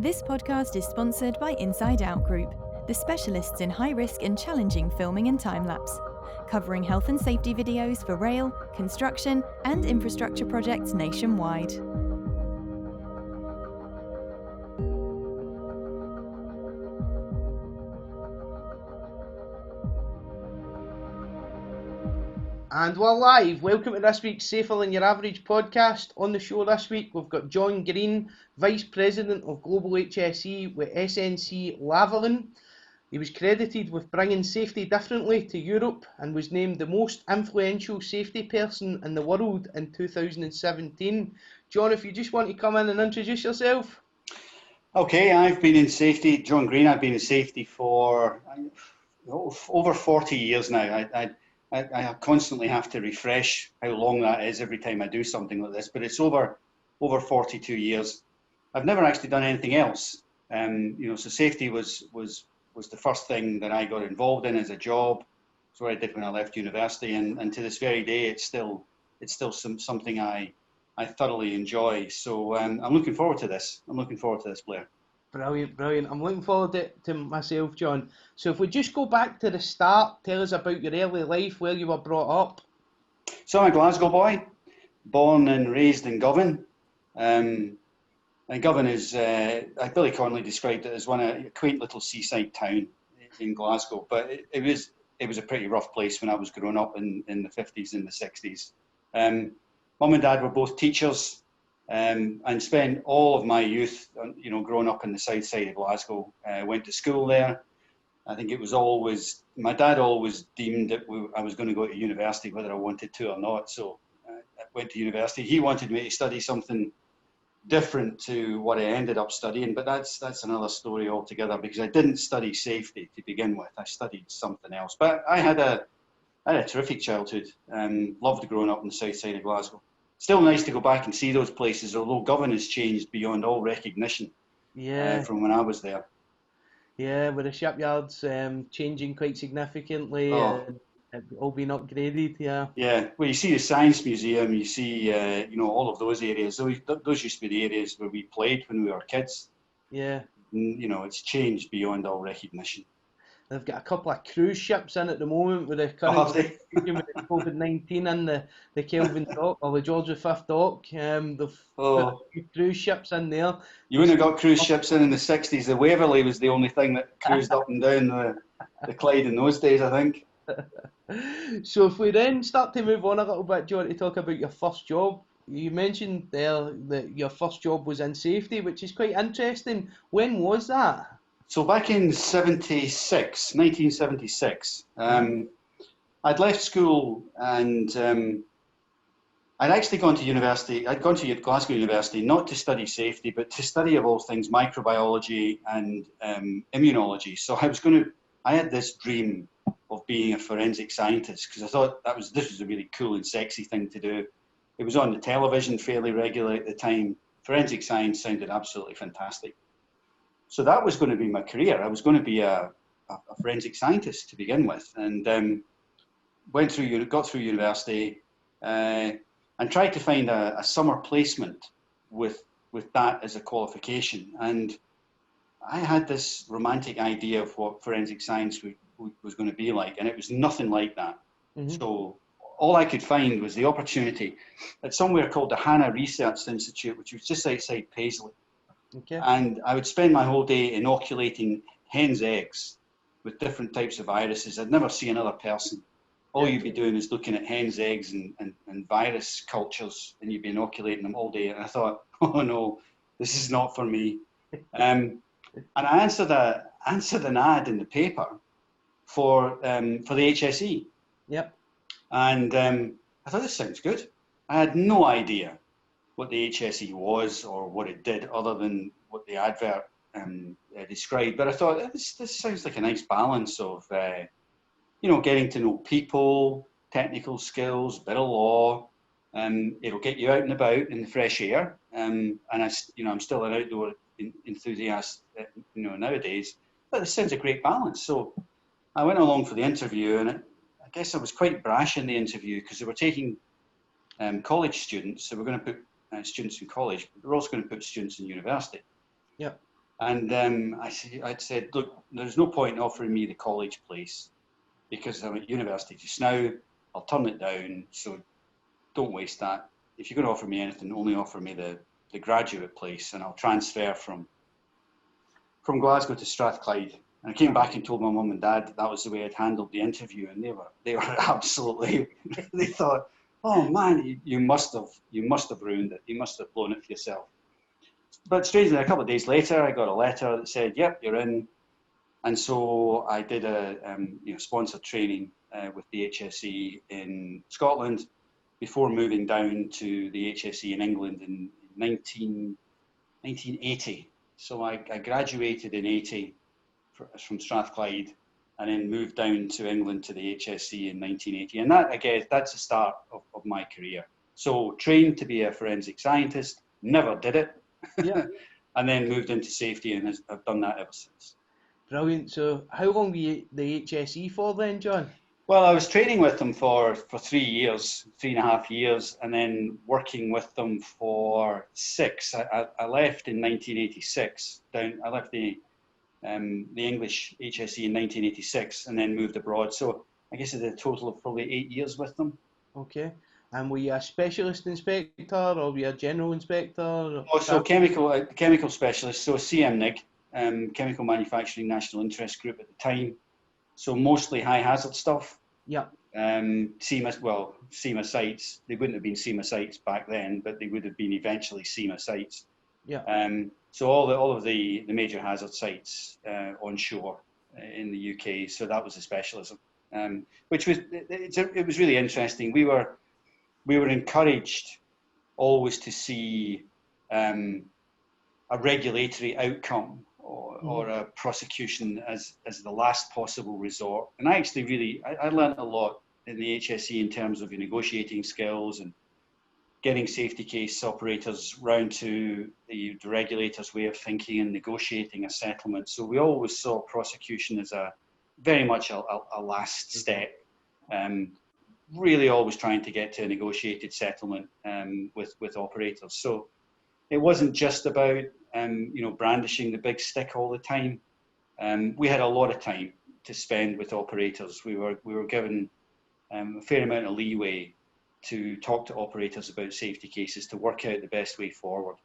This podcast is sponsored by Inside Out Group, the specialists in high-risk and challenging filming and time-lapse, covering health and safety videos for rail, construction, and infrastructure projects nationwide. And we're live. Welcome to this week's Safer Than Your Average podcast. On the show this week, we've got John Green, Vice President of Global HSE with SNC Lavalin. He was credited with bringing safety differently to Europe and was named the most influential safety person in the world in 2017. John, if you just want to come in and introduce yourself. Okay, I've been in safety, John Green, I've been in safety for over 40 years now. I constantly have to refresh how long that is every time I do something like this, but it's over 42 years. I've never actually done anything else. So safety was the first thing that I got involved in as a job. It's what I did when I left university, and to this very day, it's still something I thoroughly enjoy. So I'm looking forward to this. Blair. Brilliant. I'm looking forward to myself, John. So if we just go back to the start, tell us about your early life, where you were brought up. So I'm a Glasgow boy, born and raised in Govan. And Govan is, Billy Connolly described it as a quaint little seaside town in Glasgow, but it was a pretty rough place when I was growing up in the 50s and the 60s. Mum and Dad were both teachers. And spent all of my youth, growing up in the south side of Glasgow. Went to school there. I think it was always, my dad always deemed that I was going to go to university whether I wanted to or not. So I went to university. He wanted me to study something different to what I ended up studying, but that's another story altogether, because I didn't study safety to begin with. I studied something else. But I had a terrific childhood. Loved growing up on the south side of Glasgow. Still nice to go back and see those places, although Govan has changed beyond all recognition from when I was there. Yeah, with the shipyards changing quite significantly, and all being upgraded, yeah. Yeah, well, you see the Science Museum, you see, all of those areas. Those used to be the areas where we played when we were kids. Yeah. It's changed beyond all recognition. They've got a couple of cruise ships in at the moment with the current situation with the COVID-19 and the Kelvin dock, or the George V dock. They've put cruise ships in there. You wouldn't have got cruise ships in the 60s. The Waverley was the only thing that cruised up and down the Clyde in those days, I think. So if we then start to move on a little bit, John, to talk about your first job. You mentioned there that your first job was in safety, which is quite interesting. When was that? So back in 1976, I'd left school and I'd actually gone to university. I'd gone to Glasgow University not to study safety, but to study, of all things, microbiology and immunology. So I had this dream of being a forensic scientist, because I thought this was a really cool and sexy thing to do. It was on the television fairly regularly at the time. Forensic science sounded absolutely fantastic. So that was going to be my career. I was going to be a forensic scientist to begin with, and got through university and tried to find a summer placement with that as a qualification. And I had this romantic idea of what forensic science was going to be like, and it was nothing like that. Mm-hmm. So all I could find was the opportunity at somewhere called the Hannah Research Institute, which was just outside Paisley. Okay. And I would spend my whole day inoculating hens' eggs with different types of viruses. I'd never see another person. All you'd be doing is looking at hens' eggs and virus cultures, and you'd be inoculating them all day. And I thought, oh no, this is not for me. And I answered an ad in the paper for the HSE. Yep. And I thought, this sounds good. I had no idea what the HSE was or what it did, other than what the advert described. But I thought, this sounds like a nice balance of, getting to know people, technical skills, bit of law. It'll get you out and about in the fresh air. And I'm still an outdoor enthusiast, nowadays. But this sounds a great balance. So I went along for the interview, and I guess I was quite brash in the interview, because they were taking college students. So we're going to put students in college, but we're also going to put students in university. Yep. And I'd said, look, there's no point in offering me the college place because I'm at university just now. I'll turn it down, so don't waste that. If you're going to offer me anything, only offer me the graduate place, and I'll transfer from Glasgow to Strathclyde. And I came back and told my mum and dad that was the way I'd handled the interview, and they were absolutely, they thought, oh man, you must have ruined it. You must have blown it for yourself. But strangely, a couple of days later, I got a letter that said, yep, you're in. And so I did a sponsored training with the HSE in Scotland before moving down to the HSE in England in 1980. So I graduated in 80 from Strathclyde and then moved down to England to the HSE in 1980. And that, I guess, that's the start of my career. So trained to be a forensic scientist, never did it. Yeah. And then moved into safety and I've done that ever since. Brilliant. So how long were you the HSE for then, John? Well, I was training with them for 3 years, 3.5 years, and then working with them for 6. I left in 1986. I left the English HSE in 1986 and then moved abroad. So I guess it's a total of probably 8 years with them. Okay. And were you a specialist inspector or were you a general inspector? Also chemical specialist, so CMNIG, Chemical Manufacturing National Interest Group at the time. So mostly high hazard stuff. Yeah. SEMA sites. They wouldn't have been SEMA sites back then, but they would have been eventually SEMA sites. Yeah. So all of the major hazard sites onshore in the UK. So that was a specialism, which was it was really interesting. We were encouraged always to see a regulatory outcome or a prosecution as the last possible resort. And I actually I learned a lot in the HSE in terms of your negotiating skills and getting safety case operators round to the regulator's way of thinking and negotiating a settlement. So we always saw prosecution as very much a last step. Really always trying to get to a negotiated settlement with operators. So it wasn't just about brandishing the big stick all the time. We had a lot of time to spend with operators. We were given a fair amount of leeway to talk to operators about safety cases to work out the best way forward.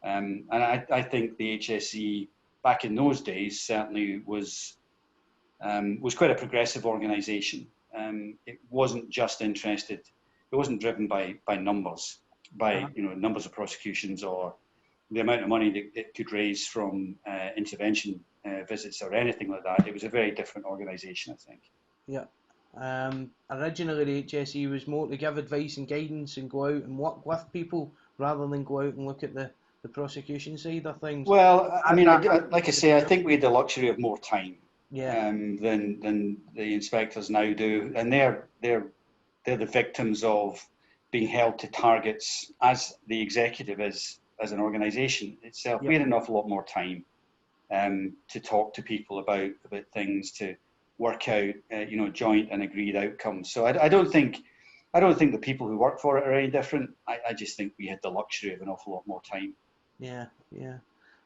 And I think the HSE back in those days certainly was quite a progressive organisation. It wasn't just interested. It wasn't driven by numbers, numbers of prosecutions or the amount of money that it could raise from intervention visits or anything like that. It was a very different organisation, I think. Yeah. Originally, the HSE was more to give advice and guidance and go out and work with people rather than go out and look at the prosecution side of things. Well, I mean, like I say, I think we had the luxury of more time. Yeah. Than the inspectors now do, and they're the victims of being held to targets as the executive is as an organisation itself. Yep. We had an awful lot more time to talk to people about things, to work out joint and agreed outcomes. So I don't think the people who work for it are any different. I just think we had the luxury of an awful lot more time. Yeah.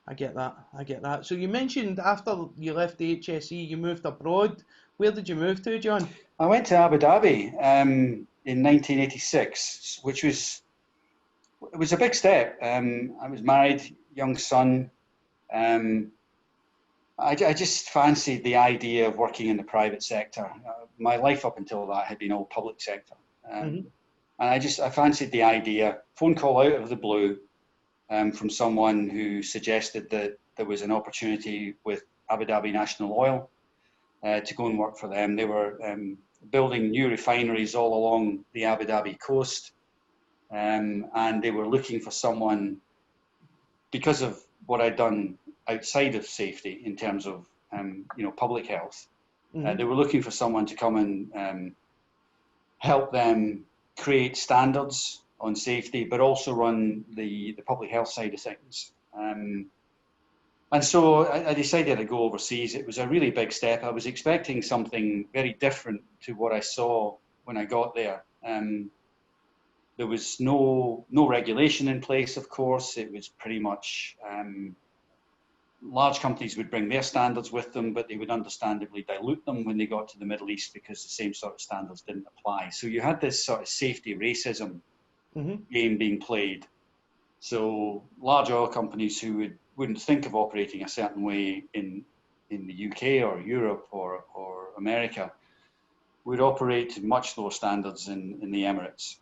I get that. So you mentioned after you left the HSE, you moved abroad. Where did you move to, John? I went to Abu Dhabi in 1986, which was a big step. I was married, young son. I just fancied the idea of working in the private sector. My life up until that had been all public sector. And I fancied the idea. Phone call out of the blue. From someone who suggested that there was an opportunity with Abu Dhabi National Oil to go and work for them. They were building new refineries all along the Abu Dhabi coast, and they were looking for someone, because of what I'd done outside of safety in terms of public health. They were looking for someone to come and help them create standards on safety, but also run the public health side of things. And so I decided to go overseas. It was a really big step. I was expecting something very different to what I saw when I got there. There was no regulation in place, of course. It was pretty much large companies would bring their standards with them, but they would understandably dilute them when they got to the Middle East because the same sort of standards didn't apply. So you had this sort of safety racism game being played. So large oil companies who wouldn't think of operating a certain way in the UK or Europe or America would operate to much lower standards in the Emirates.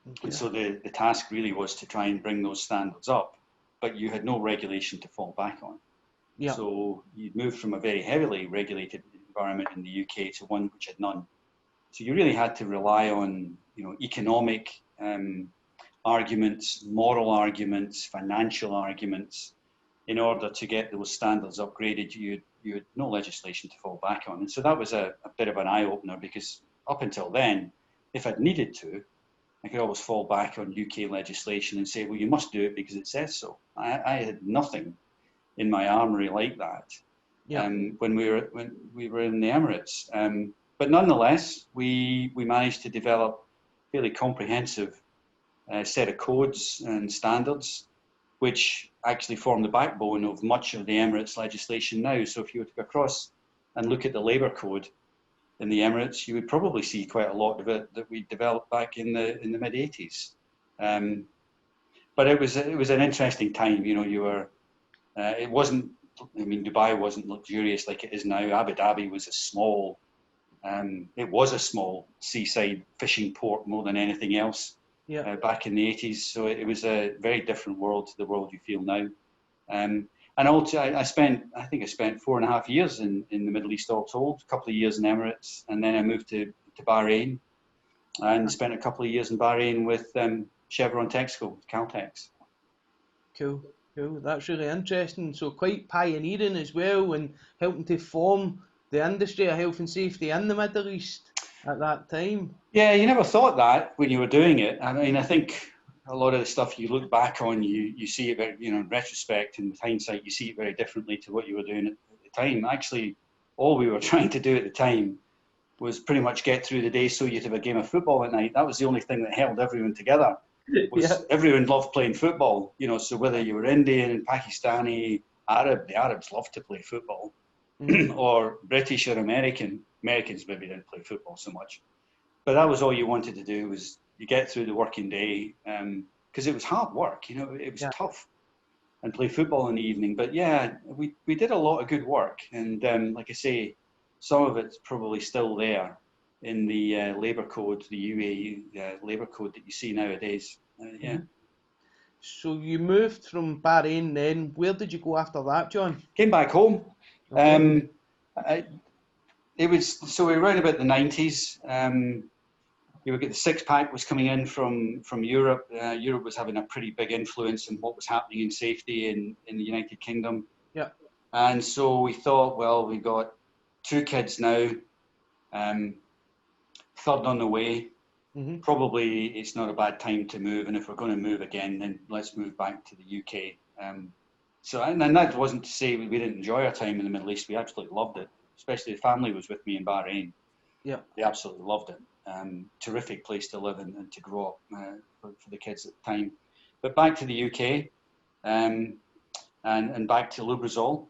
Okay. And so the task really was to try and bring those standards up, but you had no regulation to fall back on. Yeah. So you'd moved from a very heavily regulated environment in the UK to one which had none. So you really had to rely on, economic arguments, moral arguments, financial arguments in order to get those standards upgraded. You had no legislation to fall back on. And so that was a bit of an eye-opener, because up until then, if I'd needed to, I could always fall back on UK legislation and say, well, you must do it because it says so. I had nothing in my armory like that. Yeah. When we were in the Emirates. But nonetheless, we managed to develop a fairly comprehensive set of codes and standards, which actually form the backbone of much of the Emirates legislation now. So if you were to go across and look at the labour code in the Emirates, you would probably see quite a lot of it that we developed back in the mid-80s. But it was an interesting time. It wasn't. Dubai wasn't luxurious like it is now. Abu Dhabi was a small seaside fishing port more than anything else. Yeah. Back in the 80s, so it was a very different world to the world you feel now. And also, I spent 4.5 years in the Middle East all told, a couple of years in Emirates, and then I moved to Bahrain and spent a couple of years in Bahrain with Chevron Texaco, Caltex. Cool. That's really interesting. So quite pioneering as well, and helping to form the industry of health and safety in the Middle East at that time. Yeah, you never thought that when you were doing it. I think a lot of the stuff you look back on, you see it very, in retrospect and with hindsight, you see it very differently to what you were doing at the time. Actually, all we were trying to do at the time was pretty much get through the day so you'd have a game of football at night. That was the only thing that held everyone together. Everyone loved playing football, so whether you were Indian, Pakistani, Arab, the Arabs loved to play football, or British or American. Americans maybe didn't play football so much, but that was all you wanted to do, was you get through the working day, because it was hard work, it was tough, and play football in the evening. But yeah, we did a lot of good work, and like I say, some of it's probably still there in the labour code, the UAE labour code that you see nowadays. So you moved from Bahrain then. Where did you go after that, John? Came back home. Okay. We were around about the 90s. You would get the six-pack was coming in from Europe. Europe was having a pretty big influence in what was happening in safety in the United Kingdom. Yeah. And so we thought, well, we've got 2 kids now, third on the way. Probably it's not a bad time to move, and if we're going to move again, then let's move back to the UK. And that wasn't to say we didn't enjoy our time in the Middle East. We absolutely loved it. Especially the family was with me in Bahrain. Yeah, they absolutely loved it. Terrific place to live and to grow up for the kids at the time. But back to the UK, and back to Lubrizol.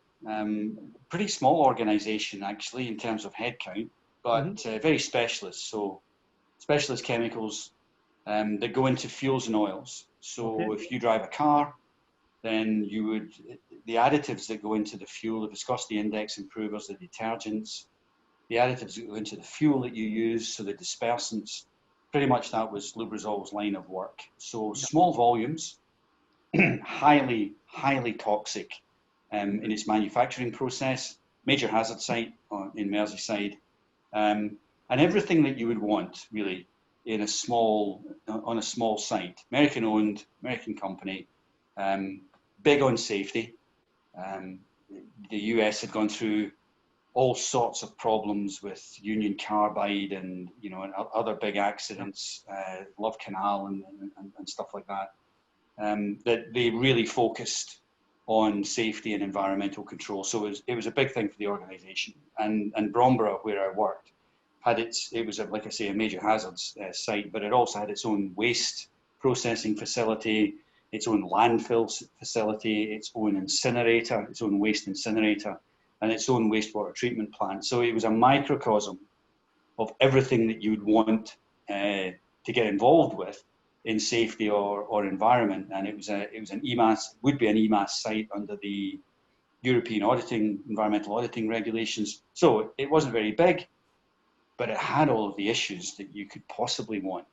Pretty small organisation actually in terms of headcount, but very specialist. So specialist chemicals that go into fuels and oils. So if you drive a car, then the additives that go into the fuel, the viscosity index improvers, the detergents, the additives that go into the fuel that you use, so the dispersants, pretty much that was Lubrizol's line of work. So small volumes, highly toxic in its manufacturing process, major hazard site in Merseyside, and everything that you would want really on a small site. American owned, American company, big on safety. The US had gone through all sorts of problems with Union Carbide and other big accidents, Love Canal and stuff like that. That they really focused on safety and environmental control. So it was a big thing for the organisation. And Bromborough, where I worked, it was like I say, a major hazards site, but it also had its own waste processing facility. its own landfill facility, its own incinerator, its own waste incinerator, and its own wastewater treatment plant. So it was a microcosm of everything that you'd want to get involved with in safety or environment. And it was an EMAS, would be an EMAS site under the European environmental auditing regulations. So it wasn't very big, but it had all of the issues that you could possibly want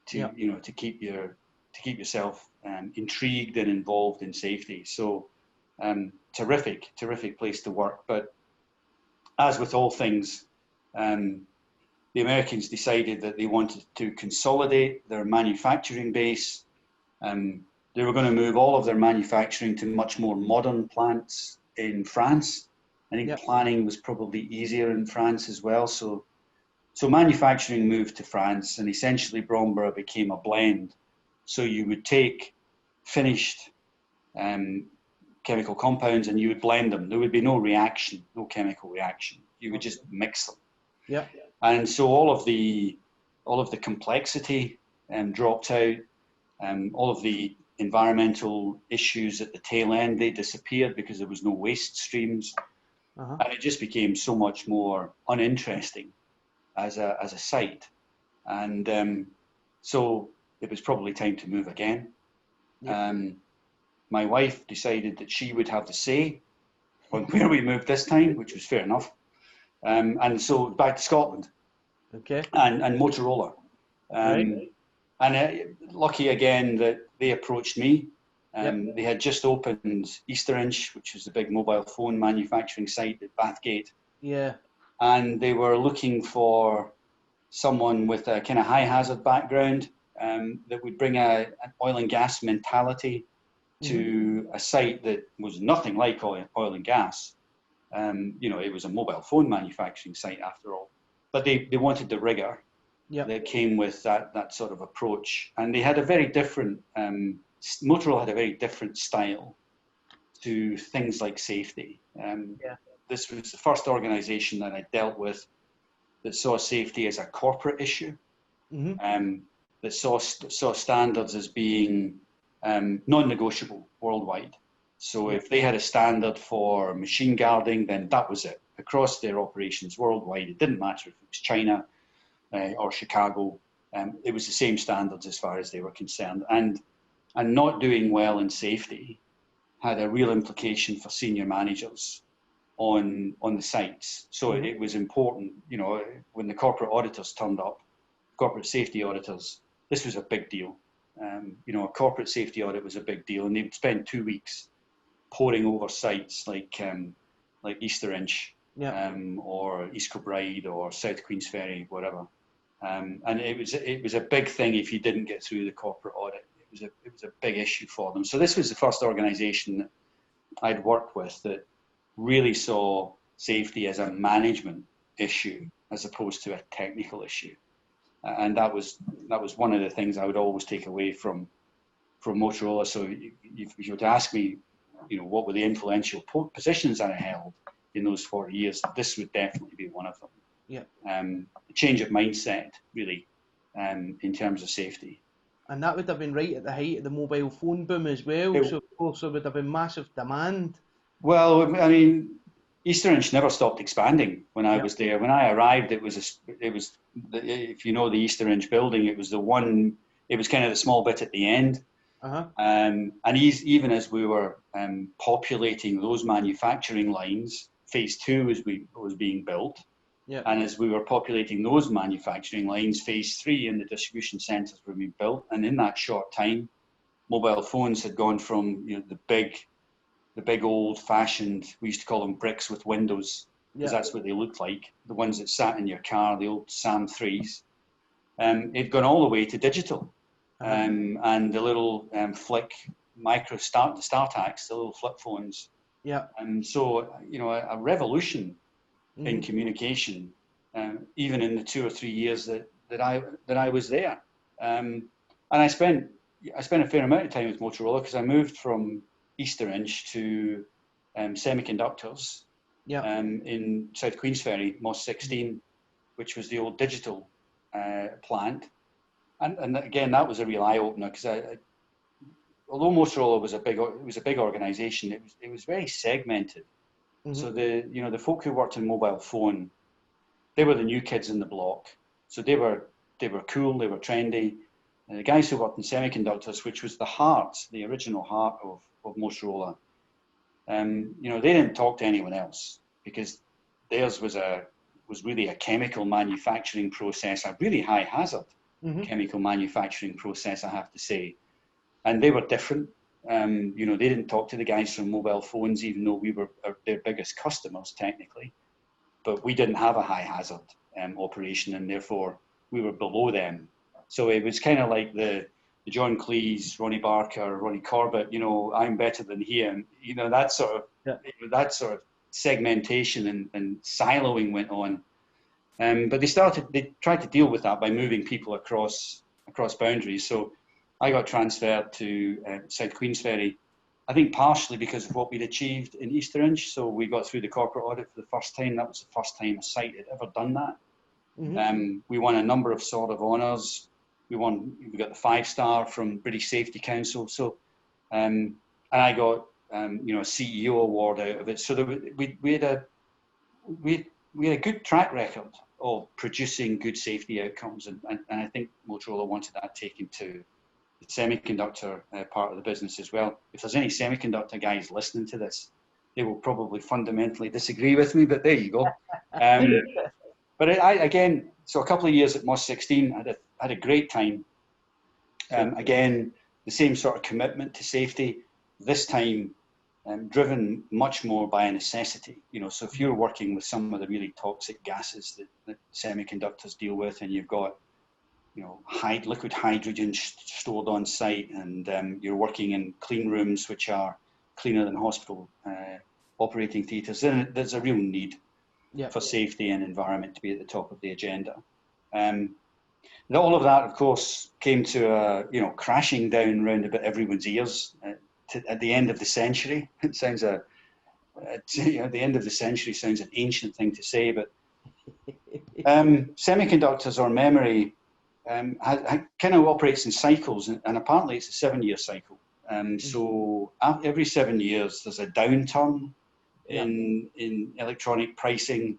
to, to keep yourself intrigued and involved in safety. So terrific place to work. But as with all things, the Americans decided that they wanted to consolidate their manufacturing base. They were going to move all of their manufacturing to much more modern plants in France. I think planning was probably easier in France as well. So manufacturing moved to France, and essentially Bromborough became a blend. So you would take finished chemical compounds and you would blend them. There would be no reaction, no chemical reaction. You would just mix them. Yeah. And so all of the complexity dropped out. All of the environmental issues at the tail end, they disappeared because there was no waste streams. And it just became so much more uninteresting as a site. And so it was probably time to move again. My wife decided that she would have the say on where we moved this time, which was fair enough. And so back to Scotland. Okay. And Motorola. Right. And lucky again that they approached me. They had just opened Easterinch, which is the big mobile phone manufacturing site at Bathgate. Yeah. And they were looking for someone with a kind of high hazard background that would bring an oil and gas mentality to a site that was nothing like oil and gas. It was a mobile phone manufacturing site after all. But they wanted the rigor that came with that sort of approach. And they had a very different, Motorola had a very different style to things like safety. This was the first organization that I dealt with that saw safety as a corporate issue, that saw standards as being non-negotiable worldwide. So if they had a standard for machine guarding, then that was it. Across their operations worldwide, it didn't matter if it was China or Chicago, it was the same standards as far as they were concerned. And not doing well in safety had a real implication for senior managers on the sites. So it was important, when the corporate auditors turned up, corporate safety auditors, this was a big deal. A corporate safety audit was a big deal, and they'd spend 2 weeks poring over sites like Easterinch, or East Kilbride or South Queensferry, whatever. And it was a big thing if you didn't get through the corporate audit. It was a big issue for them. So this was the first organisation that I'd worked with that really saw safety as a management issue as opposed to a technical issue. And that was one of the things I would always take away from Motorola. So if you were to ask me, what were the influential positions that I held in those 40 years, this would definitely be one of them. Yeah. A change of mindset, really, in terms of safety. And that would have been right at the height of the mobile phone boom as well. So of course there would have been massive demand. Well, I mean, Easterinch never stopped expanding when I was there. When I arrived, it was if you know the Easterinch building, it was kind of the small bit at the end. And even as we were populating those manufacturing lines, phase 2 was being built. And as we were populating those manufacturing lines, phase 3 and the distribution centres were being built. And in that short time, mobile phones had gone from the big old-fashioned, we used to call them bricks with windows, because that's what they looked like, the ones that sat in your car, the old Sam 3s. It'd gone all the way to digital. And the little flick micro StarTACs, the little flip phones. And so, a revolution in communication, even in the 2 or 3 years that I was there. And I spent a fair amount of time with Motorola because I moved from Easterinch to semiconductors in South Queensferry, Moss 16, which was the old digital plant. And again, that was a real eye-opener because although Motorola was a big organisation, it was very segmented. So the folk who worked in mobile phone, they were the new kids in the block. So they were cool, they were trendy. And the guys who worked in semiconductors, which was the original heart of Motorola, they didn't talk to anyone else because theirs was really a chemical manufacturing process, a really high hazard chemical manufacturing process, I have to say. And they were different. They didn't talk to the guys from mobile phones, even though we were their biggest customers technically. But we didn't have a high hazard operation, and therefore we were below them. So it was kind of like the John Cleese, Ronnie Barker, Ronnie Corbett. I'm better than him. That sort of segmentation and siloing went on. But they tried to deal with that by moving people across boundaries. So I got transferred to South Queensferry, I think partially because of what we'd achieved in Easterinch. So we got through the corporate audit for the first time. That was the first time a site had ever done that. We won a number of sort of honours. We got the 5-star from British Safety Council. So, and I got a CEO award out of it. So we had a good track record of producing good safety outcomes, and I think Motorola wanted that taken to the semiconductor part of the business as well. If there's any semiconductor guys listening to this, they will probably fundamentally disagree with me, but there you go. But so a couple of years at MOS 16, I had a great time. Again, the same sort of commitment to safety, this time driven much more by a necessity. So if you're working with some of the really toxic gases that semiconductors deal with, and you've got liquid hydrogen stored on site, and you're working in clean rooms which are cleaner than hospital operating theatres, then there's a real need for safety and environment to be at the top of the agenda. All of that, of course, came to crashing down round about everyone's ears at the end of the century. It sounds the end of the century sounds an ancient thing to say, but semiconductors or memory kind of operates in cycles, and apparently it's a 7-year cycle. So every 7 years there's a downturn in electronic pricing,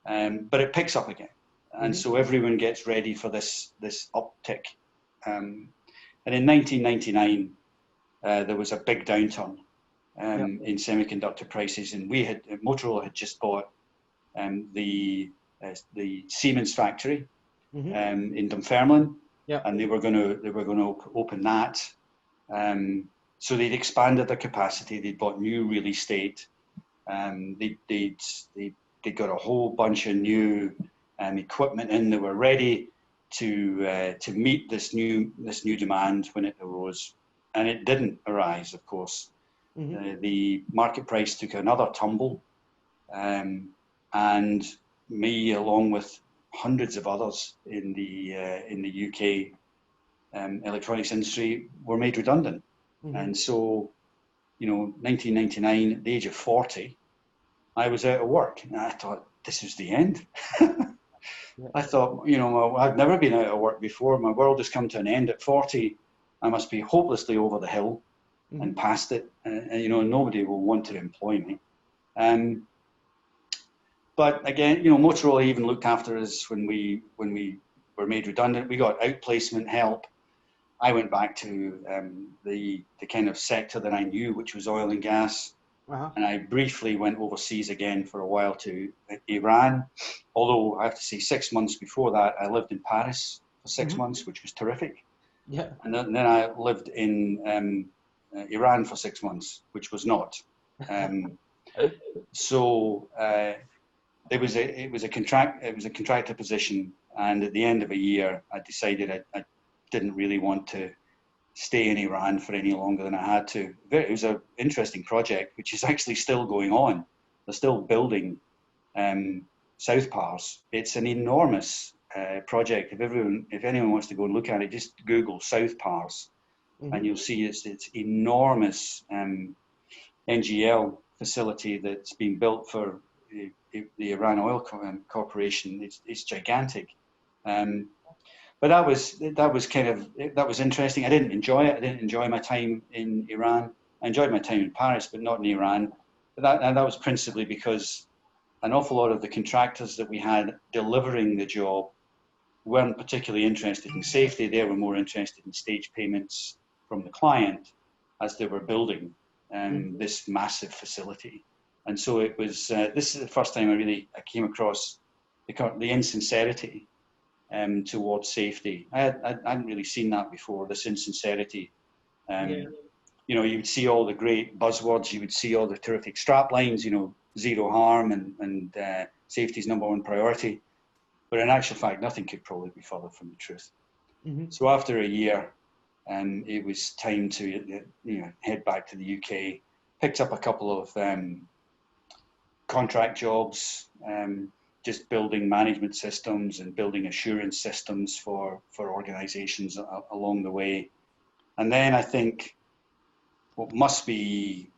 but it picks up again, and so everyone gets ready for this uptick. And in 1999 there was a big downturn in semiconductor prices, and Motorola had just bought the Siemens factory in Dunfermline, and they were going to open that. So they'd expanded their capacity. They'd bought new real estate. They got a whole bunch of new equipment in. They were ready to meet this new demand when it arose, and it didn't arise. Of course, the market price took another tumble, and me, along with hundreds of others in the UK electronics industry, were made redundant. And so, 1999, at the age of 40, I was out of work, and I thought, this is the end. I thought, I've never been out of work before. My world has come to an end at 40. I must be hopelessly over the hill and past it, and nobody will want to employ me. But again, Motorola even looked after us when we were made redundant. We got outplacement help. I went back to the kind of sector that I knew, which was oil and gas. And I briefly went overseas again for a while to Iran. Although I have to say, 6 months before that, I lived in Paris for 6 months, which was terrific. And then I lived in Iran for 6 months, which was not. So it was a contractor position, and at the end of a year, I decided I didn't really want to stay in Iran for any longer than I had to. It was an interesting project, which is actually still going on. They're still building South Pars. It's an enormous project. If anyone wants to go and look at it, just Google South Pars, and you'll see it's enormous NGL facility that's been built for the Iran Oil Corporation. It's gigantic. But that was interesting. I didn't enjoy it. I didn't enjoy my time in Iran. I enjoyed my time in Paris, but not in Iran. But that was principally because an awful lot of the contractors that we had delivering the job weren't particularly interested in safety. They were more interested in stage payments from the client as they were building this massive facility. And so it was, this is the first time I came across the insincerity towards safety. I hadn't really seen that before, this insincerity. You know, you would see all the great buzzwords, you would see all the terrific strap lines, you know, zero harm and safety is number one priority. But in actual fact, nothing could probably be further from the truth. So after a year, it was time to head back to the UK, picked up a couple of contract jobs, just building management systems and building assurance systems for organizations along the way. And then I think what must be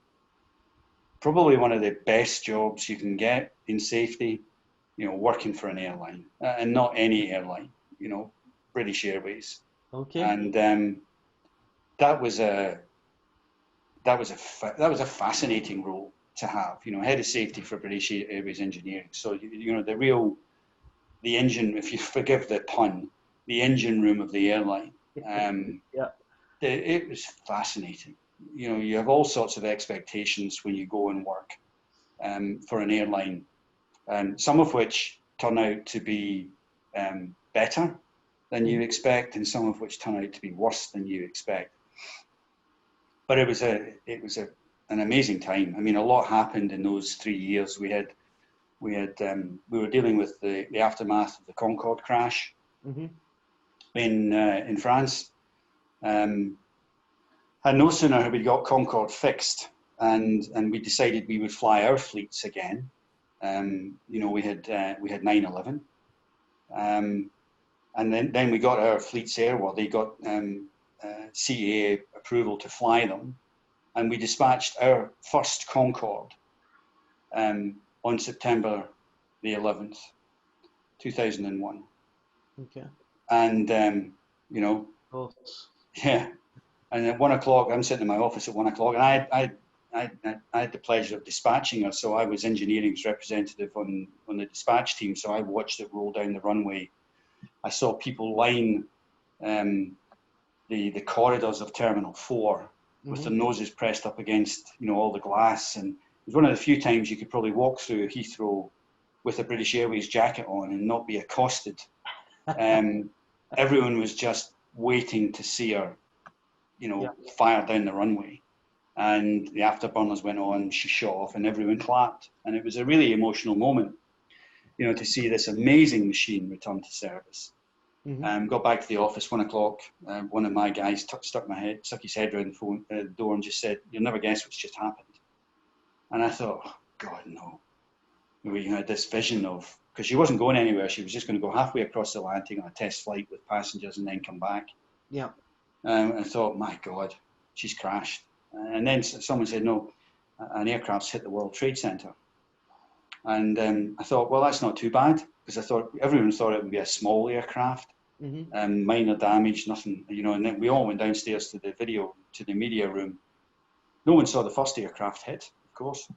probably one of the best jobs you can get in safety, you know, working for an airline, and not any airline, you know, British Airways. Okay. And that was a fascinating role to have, you know, head of safety for British Airways engineering. So you know, the engine, if you forgive the pun, the engine room of the airline. It was fascinating. You know, you have all sorts of expectations when you go and work for an airline, some of which turn out to be better than you expect, and some of which turn out to be worse than you expect. But it was an amazing time. I mean, a lot happened in those 3 years. We were dealing with the aftermath of the Concorde crash in France. And no sooner had we got Concorde fixed, and we decided we would fly our fleets again. You know, we had 9/11, and then we got our fleets airworthy, got CAA approval to fly them, and we dispatched our first Concorde on September the 11th, 2001. Okay. And you know, yeah. And at 1 o'clock, I'm sitting in my office at 1 o'clock, and I had the pleasure of dispatching her. So I was engineering's representative on the dispatch team. So I watched it roll down the runway. I saw people line the corridors of Terminal 4 with their noses pressed up against, you know, all the glass. And it was one of the few times you could probably walk through Heathrow with a British Airways jacket on and not be accosted. Everyone was just waiting to see her, you know, fire down the runway. And the afterburners went on, she shot off, and everyone clapped. And it was a really emotional moment, you know, to see this amazing machine return to service. Got back to the office, 1 o'clock. One of my guys stuck his head around the door and just said, "You'll never guess what's just happened." And I thought, oh, God, no. We had this vision of, because she wasn't going anywhere, she was just going to go halfway across the Atlantic on a test flight with passengers and then come back. Yeah. I thought, my God, she's crashed. And then someone said, no, an aircraft's hit the World Trade Center. And I thought, well, that's not too bad, because I thought everyone thought it would be a small aircraft, minor damage, nothing, you know. And then we all went downstairs to the media room. No one saw the first aircraft hit, of course,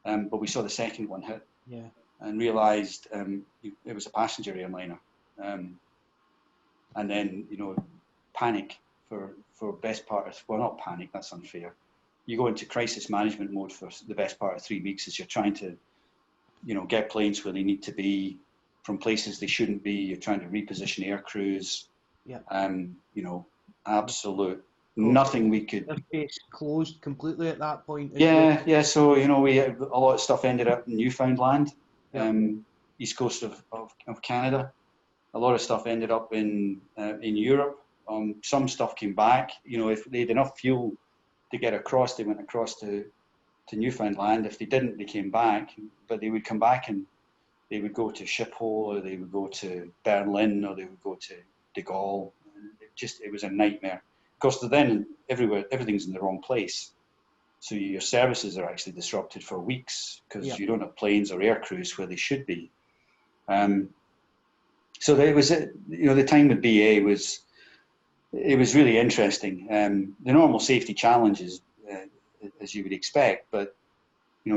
but we saw the second one hit. Yeah. And realised it was a passenger airliner. And then, you know, panic for best part of, well, not panic, that's unfair. You go into crisis management mode for the best part of 3 weeks as you're trying to, you know, get planes where they need to be from places they shouldn't be. You're trying to reposition air crews. Yeah. You know, absolute nothing we could. The base closed completely at that point. Yeah. So, you know, we had a lot of stuff ended up in Newfoundland, east coast of Canada. A lot of stuff ended up in Europe. Some stuff came back. You know, if they had enough fuel to get across, they went across to Newfoundland. If they didn't, they came back. But they would come back and they would go to Schiphol, or they would go to Berlin, or they would go to De Gaulle. It was a nightmare. Of course, then everything's in the wrong place. So your services are actually disrupted for weeks because you don't have planes or air crews where they should be. So it was, the time with BA was really interesting. The normal safety challenges, as you would expect, but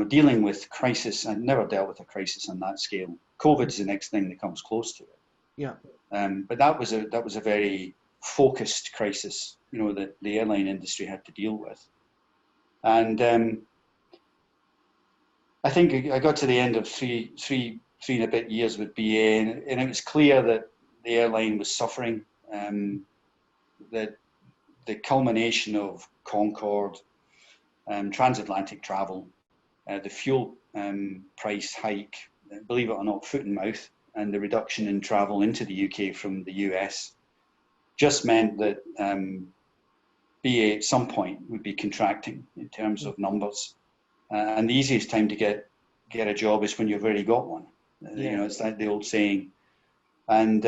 dealing with crisis, I've never dealt with a crisis on that scale. COVID's the next thing that comes close to it. Yeah. But that was a very focused crisis, that the airline industry had to deal with. And I think I got to the end of three and a bit years with BA, and it was clear that the airline was suffering. That the culmination of Concorde, transatlantic travel, the fuel price hike, believe it or not, foot and mouth, and the reduction in travel into the UK from the US just meant that BA at some point would be contracting in terms of numbers. And the easiest time to get a job is when you've already got one. It's like the old saying. And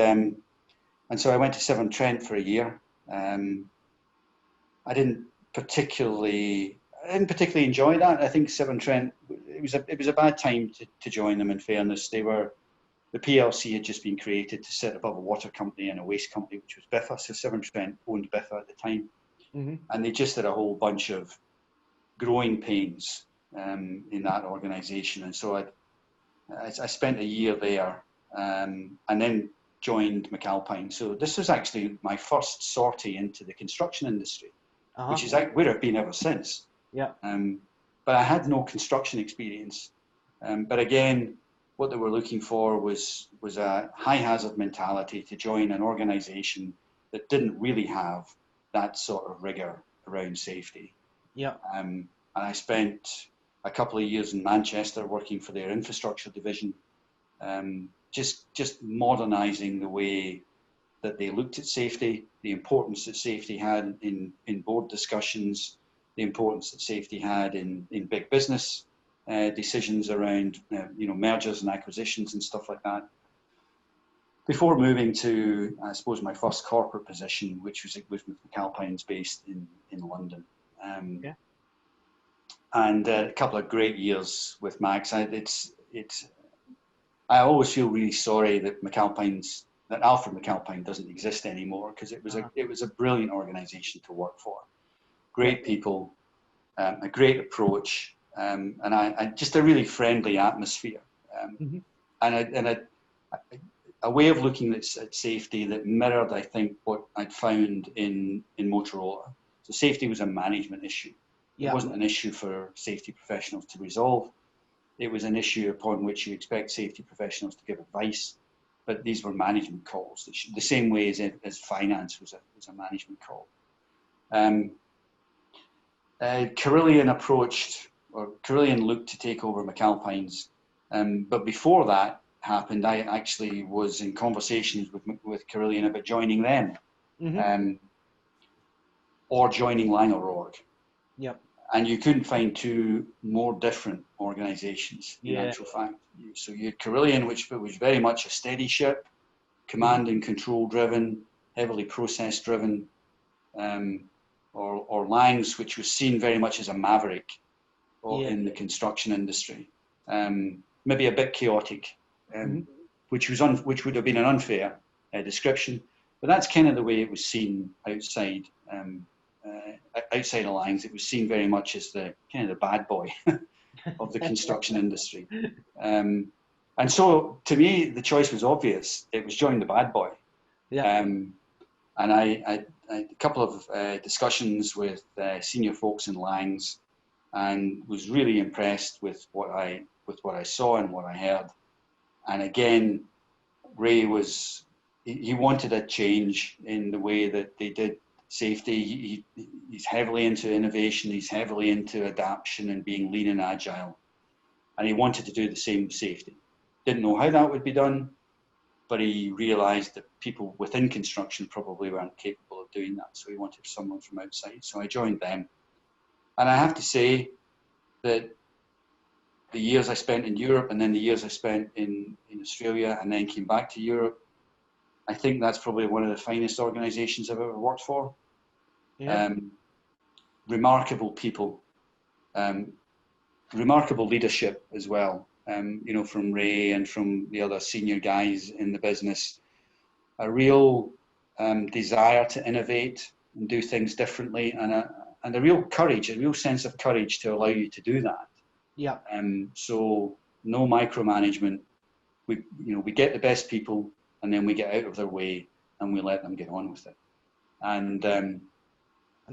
so I went to Severn Trent for a year. I didn't particularly enjoy that. I think Severn Trent, it was a bad time to join them, in fairness. The PLC had just been created to sit above a water company and a waste company, which was Biffa. So Severn Trent owned Biffa at the time. Mm-hmm. And they just had a whole bunch of growing pains in that organisation. And so I spent a year there and then joined McAlpine. So this was actually my first sortie into the construction industry, which is where I've been ever since. Yeah. But I had no construction experience. But again, what they were looking for was a high hazard mentality to join an organisation that didn't really have that sort of rigour around safety. Yeah. And I spent a couple of years in Manchester working for their infrastructure division, just modernising the way that they looked at safety, the importance that safety had in board discussions, the importance that safety had in big business decisions around mergers and acquisitions and stuff like that. Before moving to, I suppose, my first corporate position, which was with McAlpines based in London. And a couple of great years with Max. I always feel really sorry that Alfred McAlpine doesn't exist anymore, because it was a brilliant organisation to work for. Great people, a great approach, and I just a really friendly atmosphere, and a way of looking at safety that mirrored, I think, what I'd found in Motorola. So safety was a management issue. It wasn't an issue for safety professionals to resolve. It was an issue upon which you expect safety professionals to give advice, but these were management calls, the same way as finance was a management call. Carillion looked to take over McAlpines, but before that happened, I actually was in conversations with Carillion about joining them, or joining Laing O'Rourke. Yep. And you couldn't find two more different organisations, in actual fact. So you had Carillion, which was very much a steady ship, command and control driven, heavily process driven, or Laing's, which was seen very much as a maverick in the construction industry. Maybe a bit chaotic, which would have been an unfair description, but that's kind of the way it was seen outside. Outside of Laing's, it was seen very much as the kind of the bad boy of the construction industry. And so to me, the choice was obvious. It was join the bad boy. Yeah. And I had a couple of discussions with senior folks in Laing's, and was really impressed with what I saw and what I heard. And again, Ray he wanted a change in the way that they did safety. He's heavily into innovation. He's heavily into adaptation and being lean and agile. And he wanted to do the same with safety. Didn't know how that would be done, but he realized that people within construction probably weren't capable of doing that. So he wanted someone from outside. So I joined them. And I have to say that the years I spent in Europe, and then the years I spent in Australia, and then came back to Europe, I think that's probably one of the finest organisations I've ever worked for. Yeah. Remarkable people, remarkable leadership as well. From Ray and from the other senior guys in the business. a real desire to innovate and do things differently, and a real courage, a real sense of courage to allow you to do that. Yeah. So no micromanagement. We get the best people, and then we get out of their way and we let them get on with it. And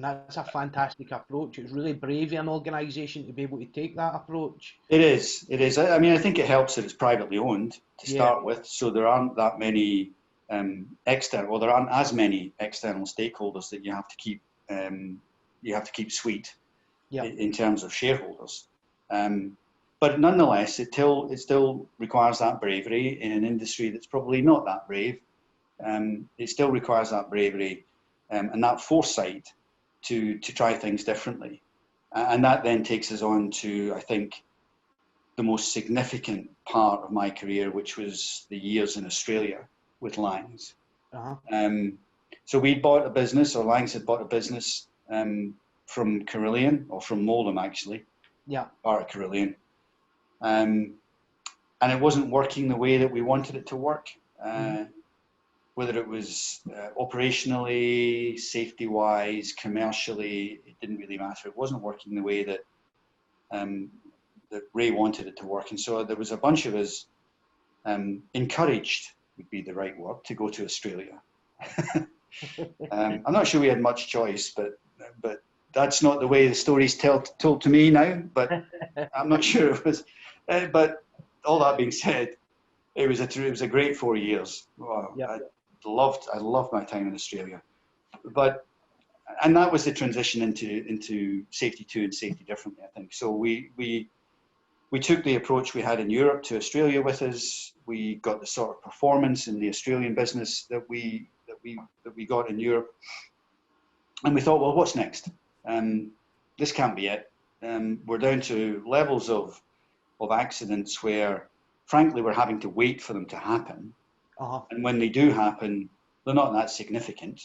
that's a fantastic approach. It's really brave in an organisation to be able to take that approach. It is. I mean, I think it helps that it's privately owned to start with, so there aren't that many there aren't as many external stakeholders that you have to keep sweet in terms of shareholders. But nonetheless, it still requires that bravery in an industry that's probably not that brave. It still requires that bravery and that foresight to try things differently. And that then takes us on to, I think, the most significant part of my career, which was the years in Australia with Laing's. So we bought a business, or Laing's had bought a business from Carillion, or from Moldham actually, part of Carillion. And it wasn't working the way that we wanted it to work. Whether it was operationally, safety-wise, commercially, it didn't really matter. It wasn't working the way that that Ray wanted it to work. And so there was a bunch of us encouraged, would be the right word, to go to Australia. I'm not sure we had much choice, but that's not the way the story's told to me now, but I'm not sure it was. But all that being said, it was a great 4 years. Wow. I loved my time in Australia, and that was the transition into Safety 2 and Safety Differently, I think. So we took the approach we had in Europe to Australia with us. We got the sort of performance in the Australian business that we got in Europe, and we thought, well, what's next? This can't be it. We're down to levels of accidents where, frankly, we're having to wait for them to happen. And when they do happen, they're not that significant.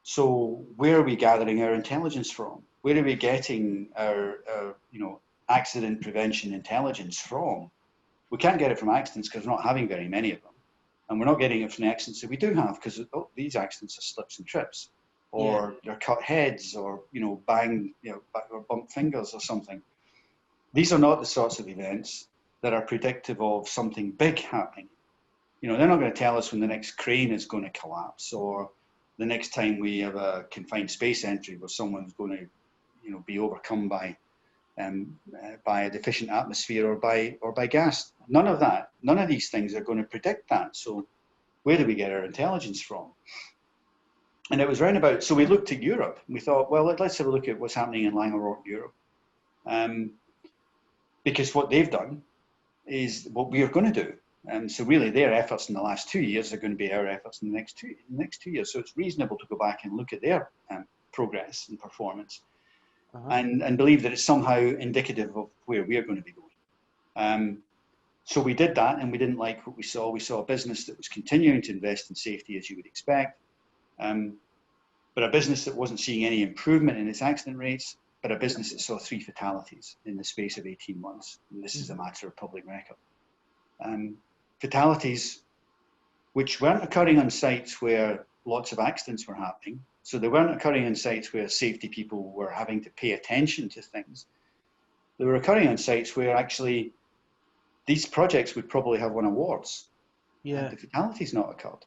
So where are we gathering our intelligence from? Where are we getting our accident prevention intelligence from? We can't get it from accidents because we're not having very many of them. And we're not getting it from the accidents that we do have because these accidents are slips and trips, or they're cut heads, or bang, or bump fingers or something. These are not the sorts of events that are predictive of something big happening. They're not going to tell us when the next crane is going to collapse, or the next time we have a confined space entry where someone's going to, be overcome by a deficient atmosphere or by gas. None of that. None of these things are going to predict that. So where do we get our intelligence from? And it was roundabout. So we looked at Europe. And we thought, well, let's have a look at what's happening in Laing O'Rourke, Europe, because what they've done is what we are going to do. So really, their efforts in the last 2 years are going to be our efforts in the next 2 years. So it's reasonable to go back and look at their progress and performance, and believe that it's somehow indicative of where we are going to be going. So we did that, and we didn't like what we saw. We saw a business that was continuing to invest in safety, as you would expect, but a business that wasn't seeing any improvement in its accident rates, but a business that saw 3 fatalities in the space of 18 months. And this is a matter of public record. Fatalities which weren't occurring on sites where lots of accidents were happening. So they weren't occurring on sites where safety people were having to pay attention to things. They were occurring on sites where actually these projects would probably have won awards. The fatalities not occurred.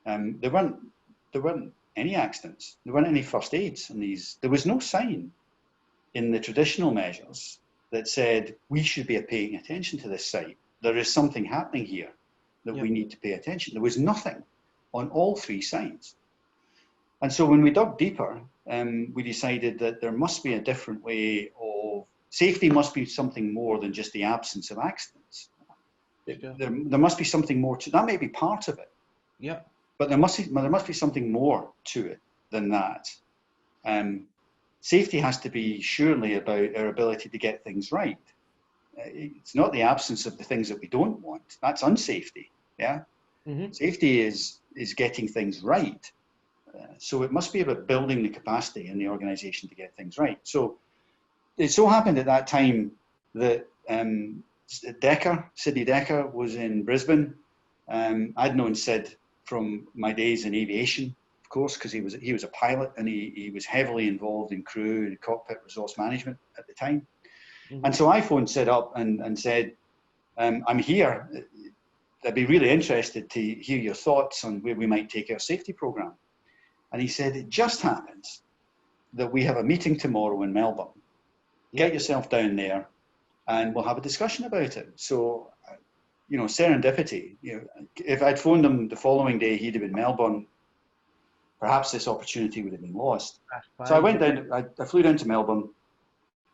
There weren't any accidents. There weren't any first aids in these. There was no sign in the traditional measures that said we should be paying attention to this site. There is something happening here that we need to pay attention. There was nothing on all 3 sites. And so when we dug deeper, we decided that there must be a different way of safety. Must be something more than just the absence of accidents. There must be something more to that. May be part of it. But there must be something more to it than that. Safety has to be surely about our ability to get things right. It's not the absence of the things that we don't want. That's unsafety. Safety is getting things right. So it must be about building the capacity in the organization to get things right. So it so happened at that time that Sidney Dekker was in Brisbane I'd known Sid from my days in aviation, of course, because he was a pilot, and he was heavily involved in crew and cockpit resource management at the time. Mm-hmm. And so I phoned Sid up and said, I'm here. I'd be really interested to hear your thoughts on where we might take our safety program. And he said, it just happens that we have a meeting tomorrow in Melbourne. Get yourself down there and we'll have a discussion about it. So, serendipity. If I'd phoned him the following day, he'd have been in Melbourne, perhaps this opportunity would have been lost. So I went down, I flew down to Melbourne,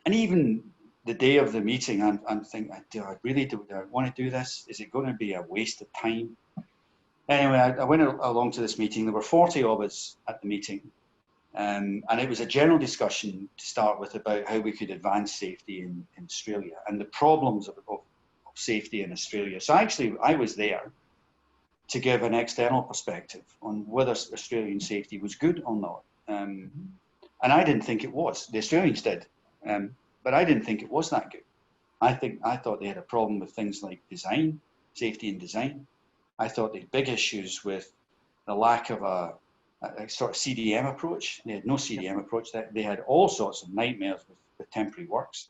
and even the day of the meeting, I'm thinking, do I want to do this? Is it going to be a waste of time? Anyway, I went along to this meeting. There were 40 of us at the meeting. And it was a general discussion to start with about how we could advance safety in Australia and the problems of safety in Australia. So actually, I was there to give an external perspective on whether Australian safety was good or not. And I didn't think it was. The Australians did. But I didn't think it was that good. I thought they had a problem with things like design, safety and design. I thought they had big issues with the lack of a sort of CDM approach. They had no CDM approach. They had all sorts of nightmares with temporary works.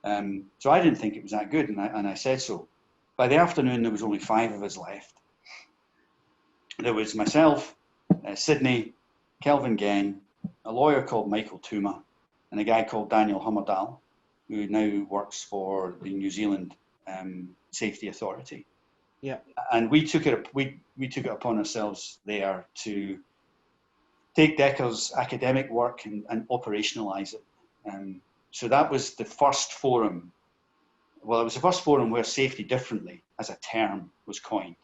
So I didn't think it was that good, and I said so. By the afternoon, there was only 5 of us left. There was myself, Sidney, Kelvin Genn, a lawyer called Michael Tuma, and a guy called Daniel Hummerdal, who now works for the New Zealand Safety Authority. Yeah. And we took it upon ourselves there to take Dekker's academic work and operationalize it. So that was the first forum. Well, it was the first forum where safety differently as a term was coined.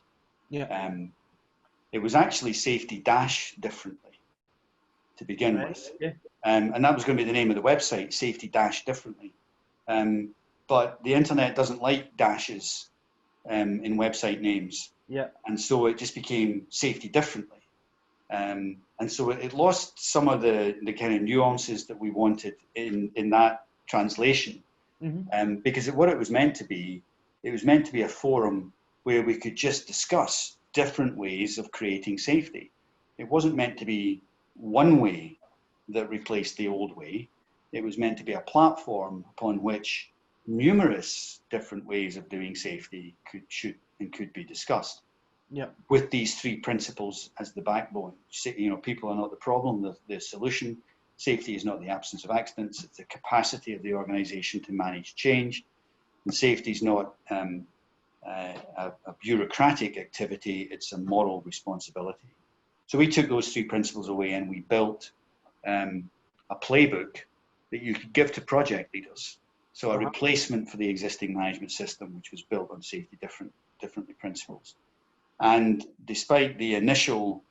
Yeah. It was actually safety dash differently to begin with. Yeah. And that was going to be the name of the website, safety dash differently. But the internet doesn't like dashes in website names. Yeah. And so it just became safety differently. And so it lost some of the kind of nuances that we wanted in that translation. Mm-hmm. Because what it was meant to be, it was meant to be a forum where we could just discuss different ways of creating safety. It wasn't meant to be one way that replaced the old way. It was meant to be a platform upon which numerous different ways of doing safety could be discussed. Yeah. With these 3 principles as the backbone. People are not the problem, the solution. Safety is not the absence of accidents, it's the capacity of the organization to manage change. And safety is not a bureaucratic activity, it's a moral responsibility. So we took those 3 principles away and we built a playbook that you could give to project leaders. So a replacement for the existing management system, which was built on safety differently principles. And despite the initial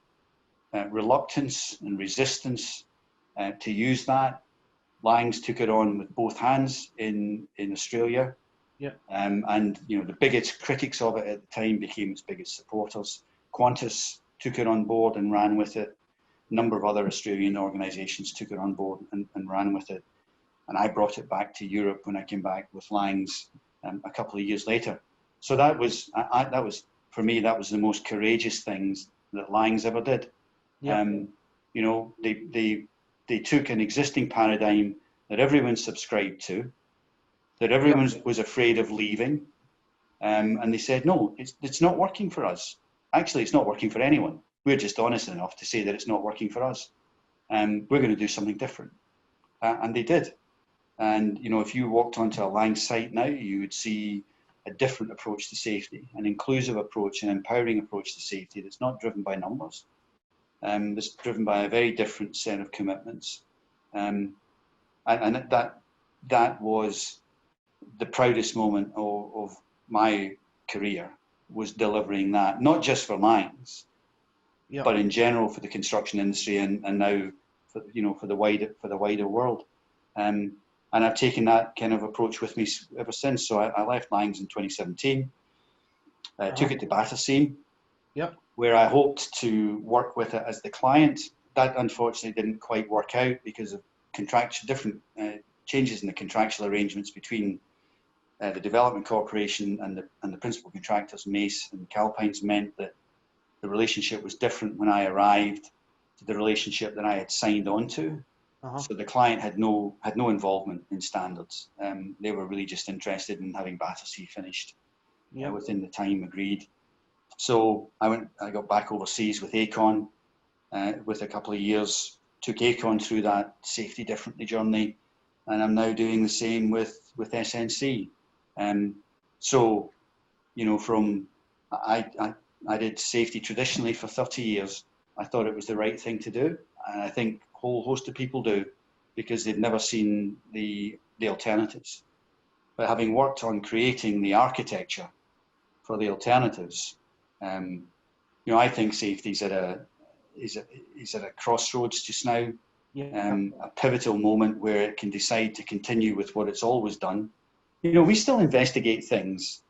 reluctance and resistance to use that, Laing's took it on with both hands in Australia. Yeah. And the biggest critics of it at the time became its biggest supporters. Qantas took it on board and ran with it. A number of other Australian organisations took it on board and ran with it. And I brought it back to Europe when I came back with Laing's a couple of years later. So that was for me, that was the most courageous things that Laing's ever did. Yeah. They took an existing paradigm that everyone subscribed to, that everyone was afraid of leaving, and they said, no, it's not working for us. Actually, it's not working for anyone. We're just honest enough to say that it's not working for us. We're going to do something different. And they did. And, if you walked onto a Laing site now, you would see a different approach to safety, an inclusive approach, an empowering approach to safety that's not driven by numbers, that's driven by a very different set of commitments. And that was the proudest moment of my career, was delivering that, not just for Laing's, but in general for the construction industry and now for the wider world. And I've taken that kind of approach with me ever since. So I left Laing's in 2017, took it to Battersea, where I hoped to work with it as the client. That unfortunately didn't quite work out because of different changes in the contractual arrangements between the Development Corporation and the principal contractors, Mace and Calpines, meant that the relationship was different when I arrived to the relationship that I had signed on to. So the client had no involvement in standards. They were really just interested in having Battersea finished within the time agreed. So I got back overseas with Aecon with a couple of years, took Aecon through that safety differently journey, and I'm now doing the same with SNC. So, you know, I did safety traditionally for 30 years. I thought it was the right thing to do, and I think a whole host of people do, because they've never seen the alternatives. But having worked on creating the architecture for the alternatives, you know, I think safety is at a crossroads just now, a pivotal moment where it can decide to continue with what it's always done. You know, we still investigate things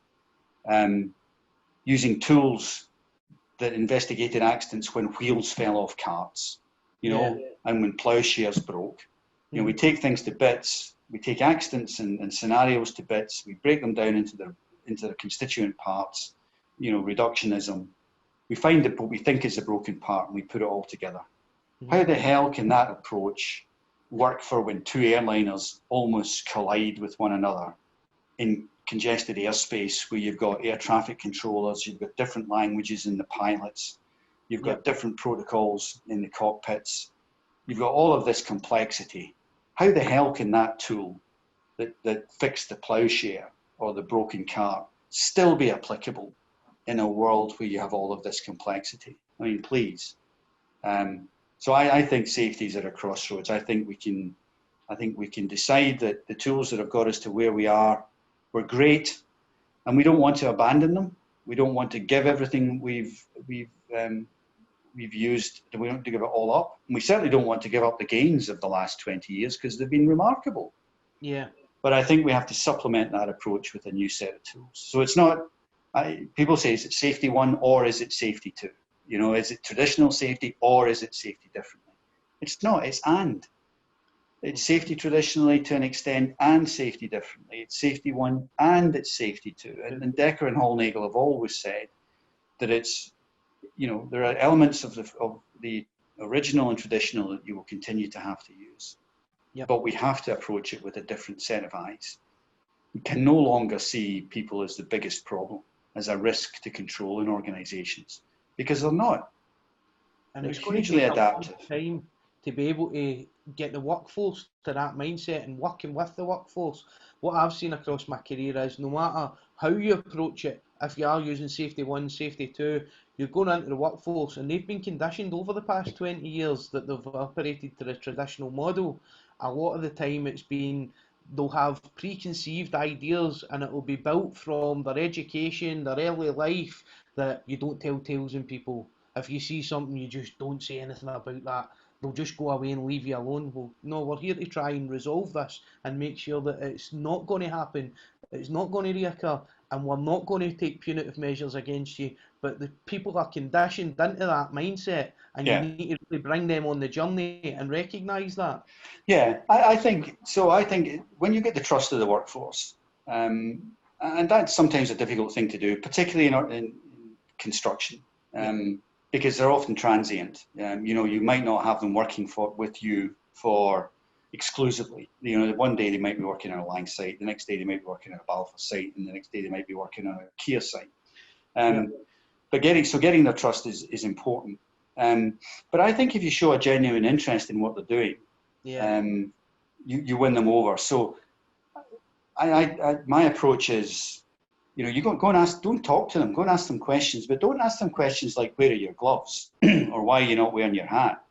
using tools that investigated accidents when wheels fell off carts, you know, and when ploughshares broke. You know, we take things to bits, we take accidents and scenarios to bits, we break them down into their constituent parts, you know, reductionism. We find what we think is a broken part and we put it all together. How the hell can that approach work for when two airliners almost collide with one another in congested airspace, where you've got air traffic controllers, you've got different languages in the pilots, you've got different protocols in the cockpits, you've got all of this complexity. How the hell can that tool that fixed the ploughshare or the broken cart still be applicable in a world where you have all of this complexity? I mean, please. So I think safety is at a crossroads. I think we can decide that the tools that have got us to where we are were great, and we don't want to abandon them. We don't want to give everything we've used. We don't want to give it all up. And we certainly don't want to give up the gains of the last 20 years, because they've been remarkable. Yeah. But I think we have to supplement that approach with a new set of tools. So it's not, people say, is it safety one or is it safety two? You know, is it traditional safety or is it safety differently? It's not, it's and. It's safety traditionally to an extent and safety differently. It's safety one and it's safety two. And Dekker and Hallnagel have always said that it's, you know, there are elements of the original and traditional that you will continue to have to use. Yep. But we have to approach it with a different set of eyes. We can no longer see people as the biggest problem, as a risk to control in organisations, because they're not. And it's hugely adaptive. Time to be able to get the workforce to that mindset and working with the workforce. What I've seen across my career is, no matter how you approach it, if you are using safety one, safety two, you're going into the workforce, and they've been conditioned over the past 20 years that they've operated to the traditional model. A lot of the time it's been, they'll have preconceived ideas, and it will be built from their education, their early life, that you don't tell tales in people. If you see something, you just don't say anything about that. They'll just go away and leave you alone. Well, no, we're here to try and resolve this and make sure that it's not going to happen, it's not going to reoccur, and we're not going to take punitive measures against you. But the people are conditioned into that mindset, and you need to really bring them on the journey and recognise that. Yeah, I think so. I think when you get the trust of the workforce, and that's sometimes a difficult thing to do, particularly in construction. Because they're often transient. You know, you might not have them working with you for exclusively. You know, one day they might be working on a Laing site, the next day they might be working on a Balfour site, and the next day they might be working on a Kia site. But getting their trust is important. But I think if you show a genuine interest in what they're doing, you win them over. So my approach is, you know, you go and ask, don't talk to them, go and ask them questions, but don't ask them questions like, where are your gloves? Or why are you not wearing your hat?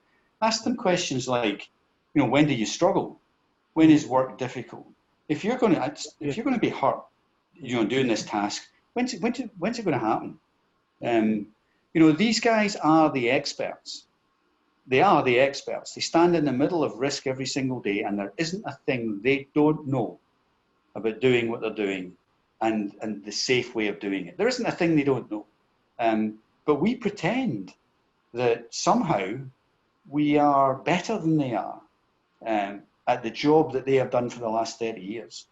Ask them questions like, you know, when do you struggle? When is work difficult? If you're going to be hurt, you know, doing this task, when's it going to happen? You know, these guys are the experts. They are the experts. They stand in the middle of risk every single day, and there isn't a thing they don't know about doing what they're doing. And the safe way of doing it. There isn't a thing they don't know. But we pretend that somehow we are better than they are at the job that they have done for the last 30 years.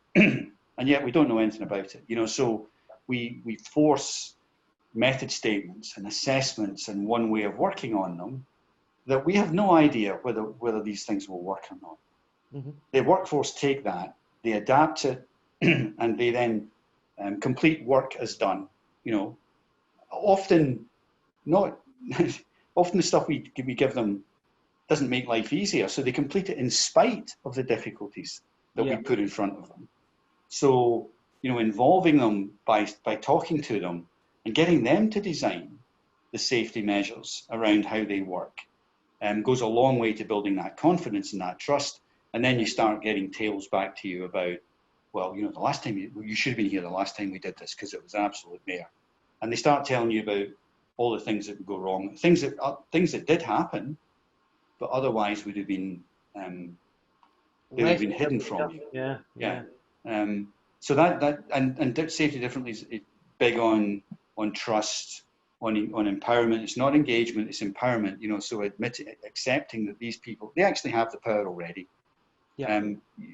and yet we don't know anything about it. So we force method statements and assessments and one way of working on them that we have no idea whether these things will work or not. Mm-hmm. The workforce take that, they adapt it, and they then complete work as done. Often the stuff we give them doesn't make life easier, so they complete it in spite of the difficulties that we put in front of them. So, involving them by talking to them and getting them to design the safety measures around how they work goes a long way to building that confidence and that trust. And then you start getting tales back to you about, well, the last time you should have been here the last time we did this because it was absolute mare. And they start telling you about all the things that would go wrong, things that did happen, but otherwise would have been hidden from you. Yeah. So that and safety differently is big on trust, on empowerment. It's not engagement, it's empowerment. So accepting that these people, they actually have the power already. Yeah.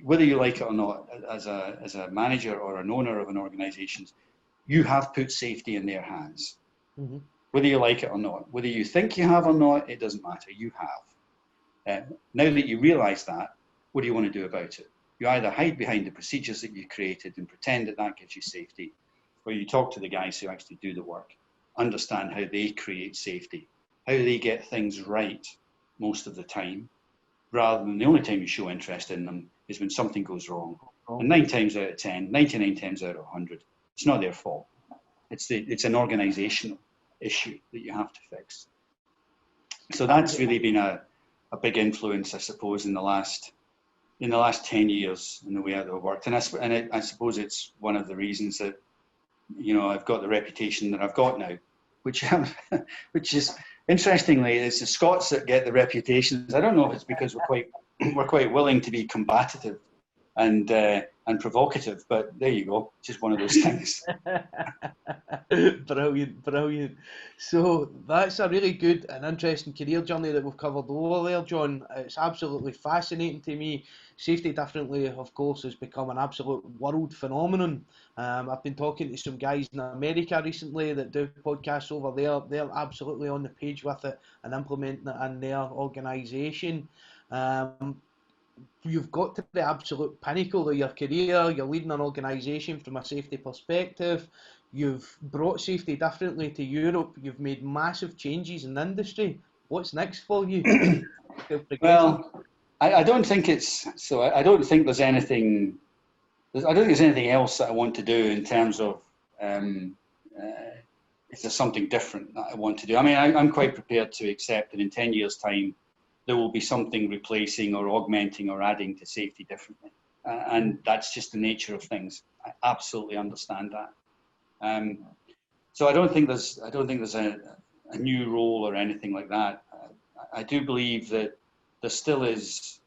Whether you like it or not, as a manager or an owner of an organisation, you have put safety in their hands. Mm-hmm. Whether you like it or not, whether you think you have or not, it doesn't matter. You have. Now that you realise that, what do you want to do about it? You either hide behind the procedures that you created and pretend that gives you safety, or you talk to the guys who actually do the work, understand how they create safety, how they get things right most of the time, rather than the only time you show interest in them is when something goes wrong. And 9 times out of 10, 99 times out of 100, it's not their fault. It's an organisational issue that you have to fix. So that's really been a big influence, I suppose, in the last 10 years in the way that I've worked. And I suppose it's one of the reasons that, I've got the reputation that I've got now, which is, interestingly, it's the Scots that get the reputations. I don't know if it's because we're quite willing to be combative and provocative, but there you go, just one of those things. Brilliant. So that's a really good and interesting career journey that we've covered over there, John. It's absolutely fascinating to me. Safety differently, of course, has become an absolute world phenomenon. I've been talking to some guys in America recently that do podcasts over there. They're absolutely on the page with it and implementing it in their organisation. You've got to the absolute pinnacle of your career. You're leading an organisation from a safety perspective. You've brought safety differently to Europe. You've made massive changes in the industry. What's next for you? Well, I don't think it's so. I don't think there's anything. I don't think there's anything else that I want to do in terms of if there's something different that I want to do. I mean, I'm quite prepared to accept that in 10 years' time there will be something replacing or augmenting or adding to safety differently, and that's just the nature of things. I absolutely understand that. So I don't think there's a new role or anything like that. I do believe that there still is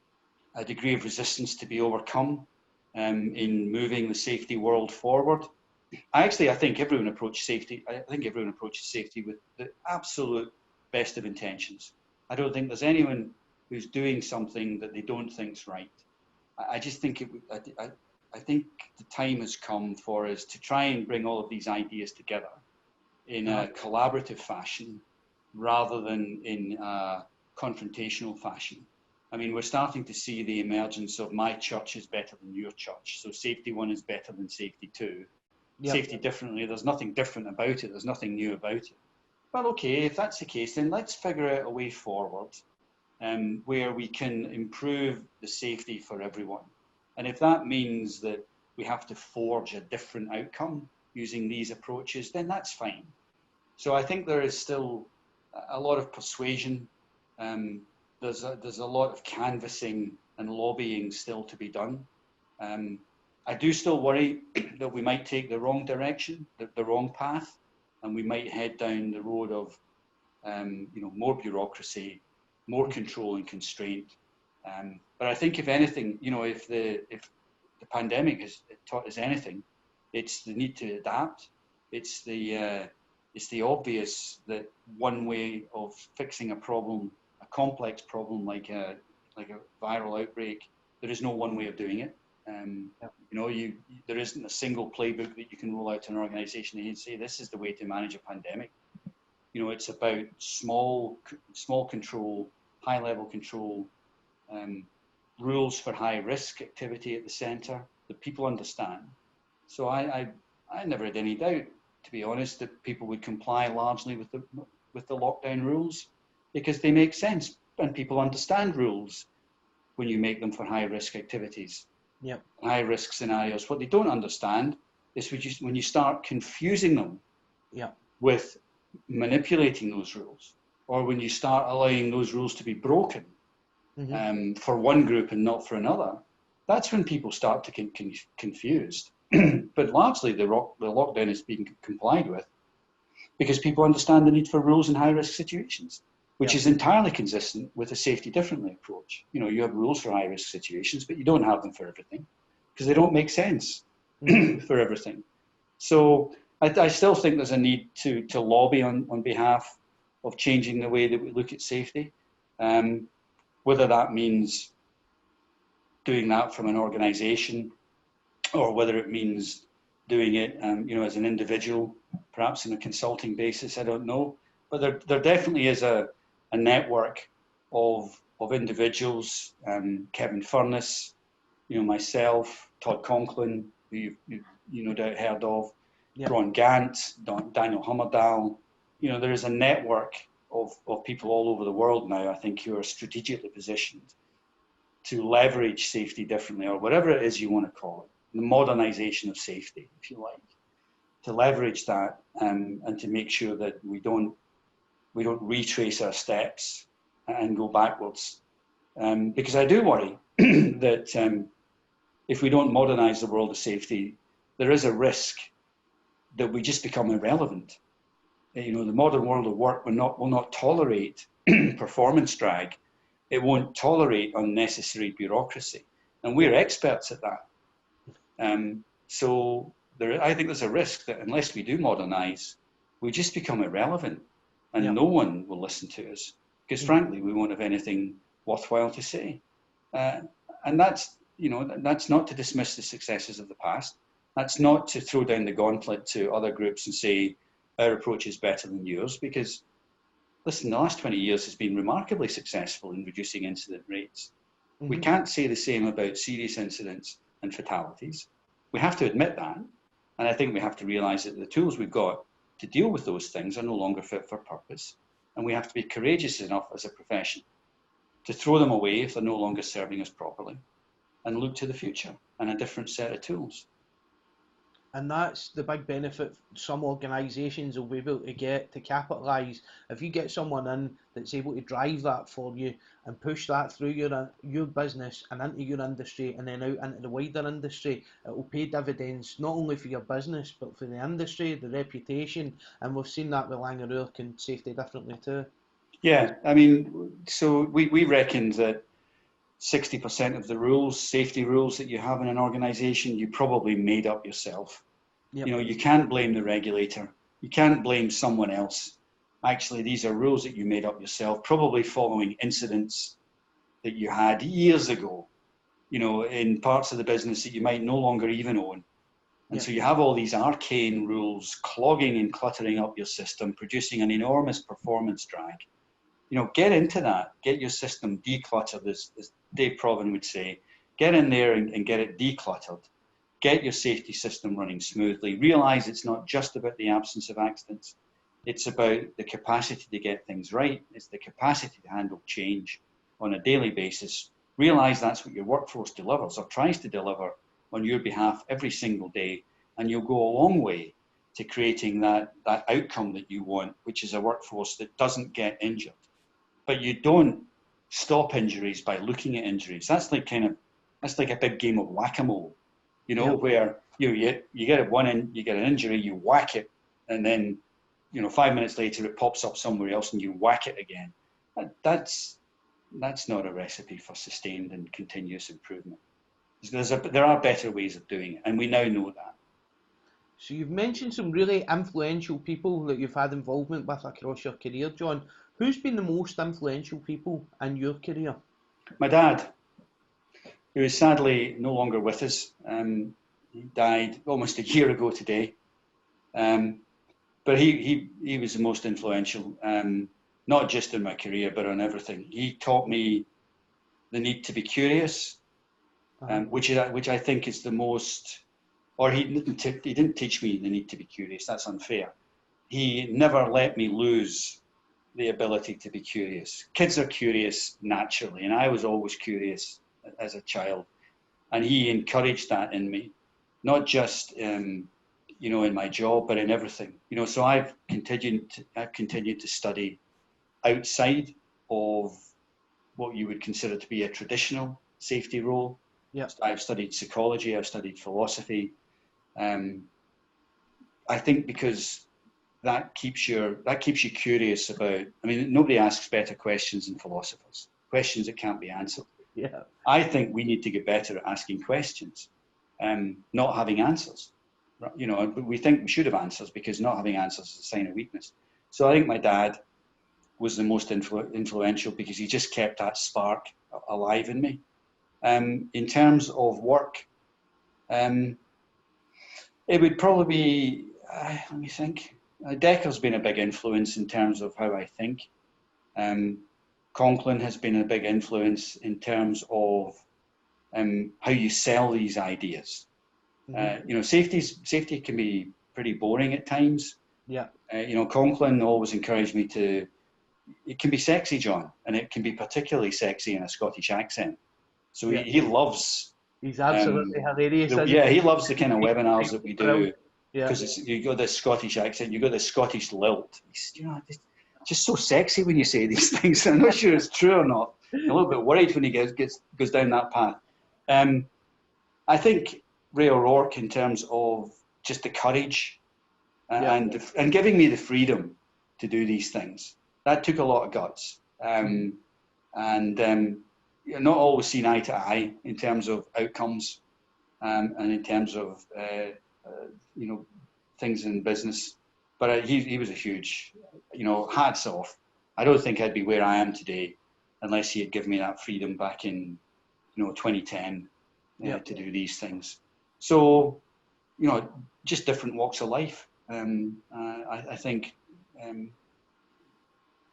a degree of resistance to be overcome in moving the safety world forward. I think everyone approaches safety. I think everyone approaches safety with the absolute best of intentions. I don't think there's anyone who's doing something that they don't think's right. I just think I think the time has come for us to try and bring all of these ideas together in a collaborative fashion rather than in a confrontational fashion. I mean, we're starting to see the emergence of my church is better than your church. So safety 1 is better than safety 2. Yep. Safety differently, there's nothing different about it. There's nothing new about it. Well, okay, if that's the case, then let's figure out a way forward where we can improve the safety for everyone. And if that means that we have to forge a different outcome using these approaches, then that's fine. So I think there is still a lot of persuasion. There's a lot of canvassing and lobbying still to be done. I do still worry that we might take the wrong direction, the wrong path, and we might head down the road of more bureaucracy, more control and constraint. But I think if anything, if the pandemic has taught us anything, it's the need to adapt. It's the obvious that one way of fixing a problem, a complex problem like a viral outbreak, there is no one way of doing it. You know, there isn't a single playbook that you can roll out to an organization and say, this is the way to manage a pandemic. You know, it's about small control, high level control, rules for high risk activity at the center that people understand. So I never had any doubt, to be honest, that people would comply largely with the lockdown rules, because they make sense and people understand rules when you make them for high risk activities, high risk scenarios. What they don't understand is when you start confusing them with manipulating those rules, or when you start allowing those rules to be broken for one group and not for another. That's when people start to get confused. But largely the lockdown is being complied with because people understand the need for rules in high-risk situations, which is entirely consistent with a safety differently approach. You know, you have rules for high-risk situations, but you don't have them for everything because they don't make sense for everything. So I still think there's a need to lobby on behalf of changing the way that we look at safety, whether that means doing that from an organization, or whether it means doing it, you know, as an individual, perhaps on a consulting basis. I don't know, but there definitely is a network of individuals. Kevin Furness, you know, myself, Todd Conklin, who you no doubt heard of, Ron Gant, Daniel Hummerdal. You know, there is a network of people all over the world now, I think, who are strategically positioned to leverage safety differently, or whatever it is you want to call it, the modernization of safety, if you like, to leverage that and to make sure that we don't retrace our steps and go backwards. Because I do worry that if we don't modernize the world of safety, there is a risk that we just become irrelevant. You know, the modern world of work will not tolerate performance drag. It won't tolerate unnecessary bureaucracy, and we're experts at that. So I think there's a risk that unless we do modernize, we just become irrelevant, and no one will listen to us because, frankly, we won't have anything worthwhile to say. And that's not to dismiss the successes of the past. That's not to throw down the gauntlet to other groups and say our approach is better than yours, because listen, the last 20 years has been remarkably successful in reducing incident rates. We can't say the same about serious incidents and fatalities. We have to admit that. And I think we have to realize that the tools we've got to deal with those things are no longer fit for purpose. And we have to be courageous enough as a profession to throw them away if they're no longer serving us properly, and look to the future and a different set of tools. And that's the big benefit some organisations will be able to get to capitalise. If you get someone in that's able to drive that for you and push that through your business and into your industry and then out into the wider industry, it will pay dividends not only for your business but for the industry, the reputation, and we've seen that with Laing O'Rourke and Safety Differently too. Yeah, I mean, so we reckoned that 60% of the rules, safety rules that you have in an organisation, you probably made up yourself. You know, you can't blame the regulator. You can't blame someone else. Actually, these are rules that you made up yourself, probably following incidents that you had years ago, you know, in parts of the business that you might no longer even own. And so you have all these arcane rules clogging and cluttering up your system, producing an enormous performance drag. You know, get into that, get your system decluttered, as Dave Proven would say. Get in there and get it decluttered. Get your safety system running smoothly. Realize it's not just about the absence of accidents. It's about the capacity to get things right. It's the capacity to handle change on a daily basis. Realize that's what your workforce delivers or tries to deliver on your behalf every single day. And you'll go a long way to creating that outcome that you want, which is a workforce that doesn't get injured. But you don't stop injuries by looking at injuries. That's like a big game of whack-a-mole, you know, where you get you get an injury, you whack it, and then, you know, 5 minutes later it pops up somewhere else and you whack it again. That's not a recipe for sustained and continuous improvement. There are better ways of doing it, and we now know that. So you've mentioned some really influential people that you've had involvement with across your career, John. Who's been the most influential people in your career? My dad. who is sadly no longer with us. He died almost a year ago today. But he was the most influential, not just in my career, but on everything. He taught me the need to be curious, which I think is the most, or he didn't teach me the need to be curious. That's unfair. He never let me lose the ability to be curious. Kids are curious naturally, and I was always curious as a child. And he encouraged that in me, not just in my job, but in everything. So I've continued to study outside of what you would consider to be a traditional safety role. Yeah. I've studied psychology, I've studied philosophy. I think because that keeps you curious about. I mean, nobody asks better questions than philosophers. Questions that can't be answered. Yeah. I think we need to get better at asking questions, not having answers. But we think we should have answers because not having answers is a sign of weakness. So I think my dad was the most influential because he just kept that spark alive in me. In terms of work, it would probably be, let me think. Dekker's been a big influence in terms of how I think. Conklin has been a big influence in terms of how you sell these ideas. Mm-hmm. Safety can be pretty boring at times. Yeah. Conklin always encouraged me to. It can be sexy, John, and it can be particularly sexy in a Scottish accent. So yeah. he loves. He's absolutely hilarious. He loves the kind of webinars that we do because you got this Scottish accent, you got this Scottish lilt. It's just so sexy when you say these things. I'm not sure it's true or not. I'm a little bit worried when he goes down that path. I think Ray O'Rourke, in terms of just the courage and giving me the freedom to do these things, that took a lot of guts. Not always seen eye to eye in terms of outcomes and in terms of things in business. But he was a huge, hats off. I don't think I'd be where I am today unless he had given me that freedom back in 2010 to do these things. So, just different walks of life. I think,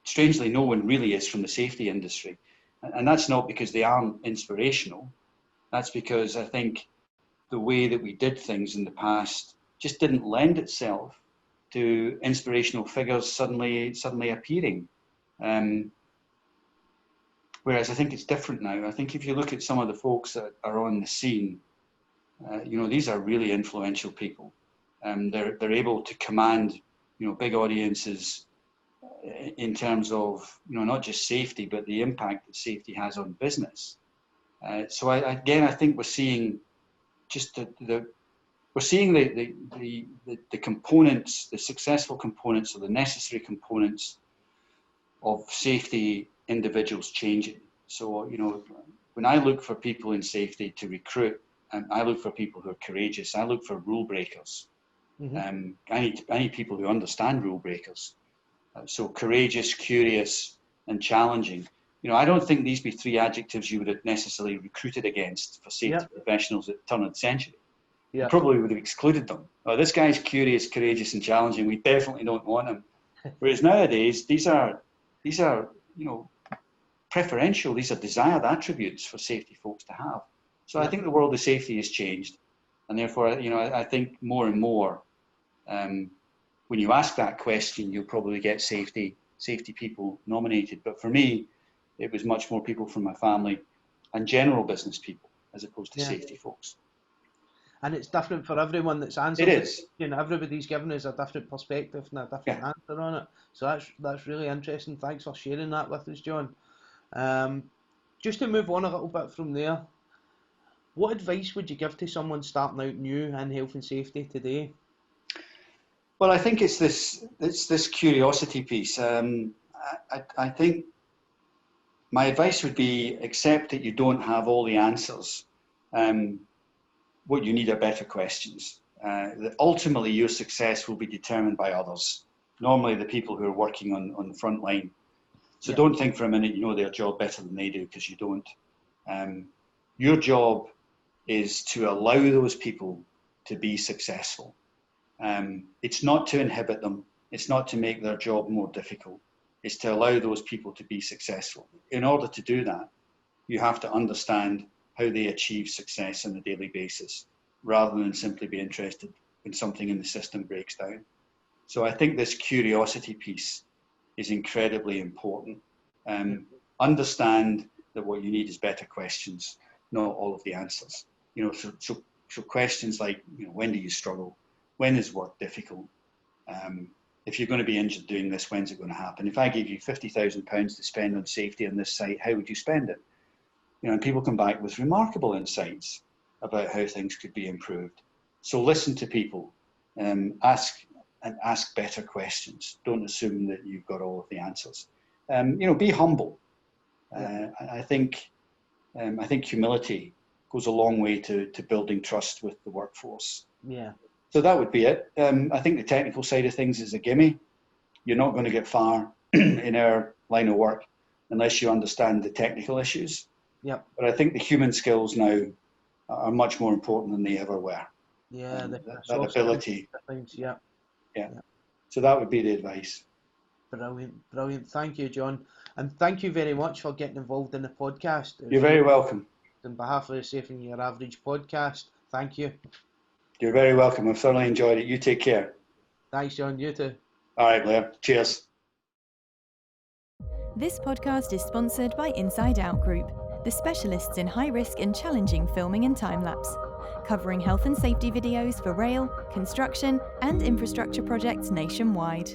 strangely, no one really is from the safety industry. And that's not because they aren't inspirational. That's because I think the way that we did things in the past just didn't lend itself to inspirational figures suddenly appearing. Whereas I think it's different now. I think if you look at some of the folks that are on the scene, these are really influential people. They're able to command, big audiences in terms of, not just safety, but the impact that safety has on business. So I think we're seeing just the components, the successful components or the necessary components of safety individuals changing. So, when I look for people in safety to recruit, I look for people who are courageous. I look for rule breakers. Mm-hmm. I need people who understand rule breakers. So courageous, curious, and challenging. I don't think these be three adjectives you would have necessarily recruited against for safety professionals at the turn of the century. You probably would have excluded them. Oh, this guy's curious, courageous, and challenging. We definitely don't want him. Whereas nowadays, these are preferential. These are desired attributes for safety folks to have. So I think the world of safety has changed, and therefore, I think more and more. When you ask that question, you'll probably get safety people nominated. But for me, it was much more people from my family and general business people as opposed to safety folks. And it's different for everyone that's answered. It is. Everybody's given us a different perspective and a different answer on it. So that's really interesting. Thanks for sharing that with us, John. Just to move on a little bit from there, what advice would you give to someone starting out new in health and safety today? Well, I think it's this curiosity piece. I think my advice would be accept that you don't have all the answers. What you need are better questions. That ultimately your success will be determined by others, normally the people who are working on the front line. So don't think for a minute you know their job better than they do, because you don't. Your job is to allow those people to be successful. It's not to inhibit them. It's not to make their job more difficult. It's to allow those people to be successful. In order to do that, you have to understand how they achieve success on a daily basis, rather than simply be interested when something in the system breaks down. So I think this curiosity piece is incredibly important. Understand that what you need is better questions, not all of the answers. So questions like, when do you struggle? When is work difficult? If you're going to be injured doing this, when's it going to happen? If I gave you £50,000 to spend on safety on this site, how would you spend it? And people come back with remarkable insights about how things could be improved. So listen to people, ask better questions. Don't assume that you've got all of the answers. Be humble. I think humility goes a long way to building trust with the workforce. Yeah. So that would be it. I think the technical side of things is a gimme. You're not going to get far in our line of work unless you understand the technical issues. Yep. But I think the human skills now are much more important than they ever were. Yeah, that ability. Things, yeah. So that would be the advice. Brilliant. Thank you, John. And thank you very much for getting involved in the podcast. You're very welcome. On behalf of the Safe and Your Average podcast, thank you. You're very welcome. I've thoroughly enjoyed it. You take care. Thanks, John. You too. All right, Blair. Cheers. This podcast is sponsored by Inside Out Group, the specialists in high-risk and challenging filming and time-lapse, covering health and safety videos for rail, construction, and infrastructure projects nationwide.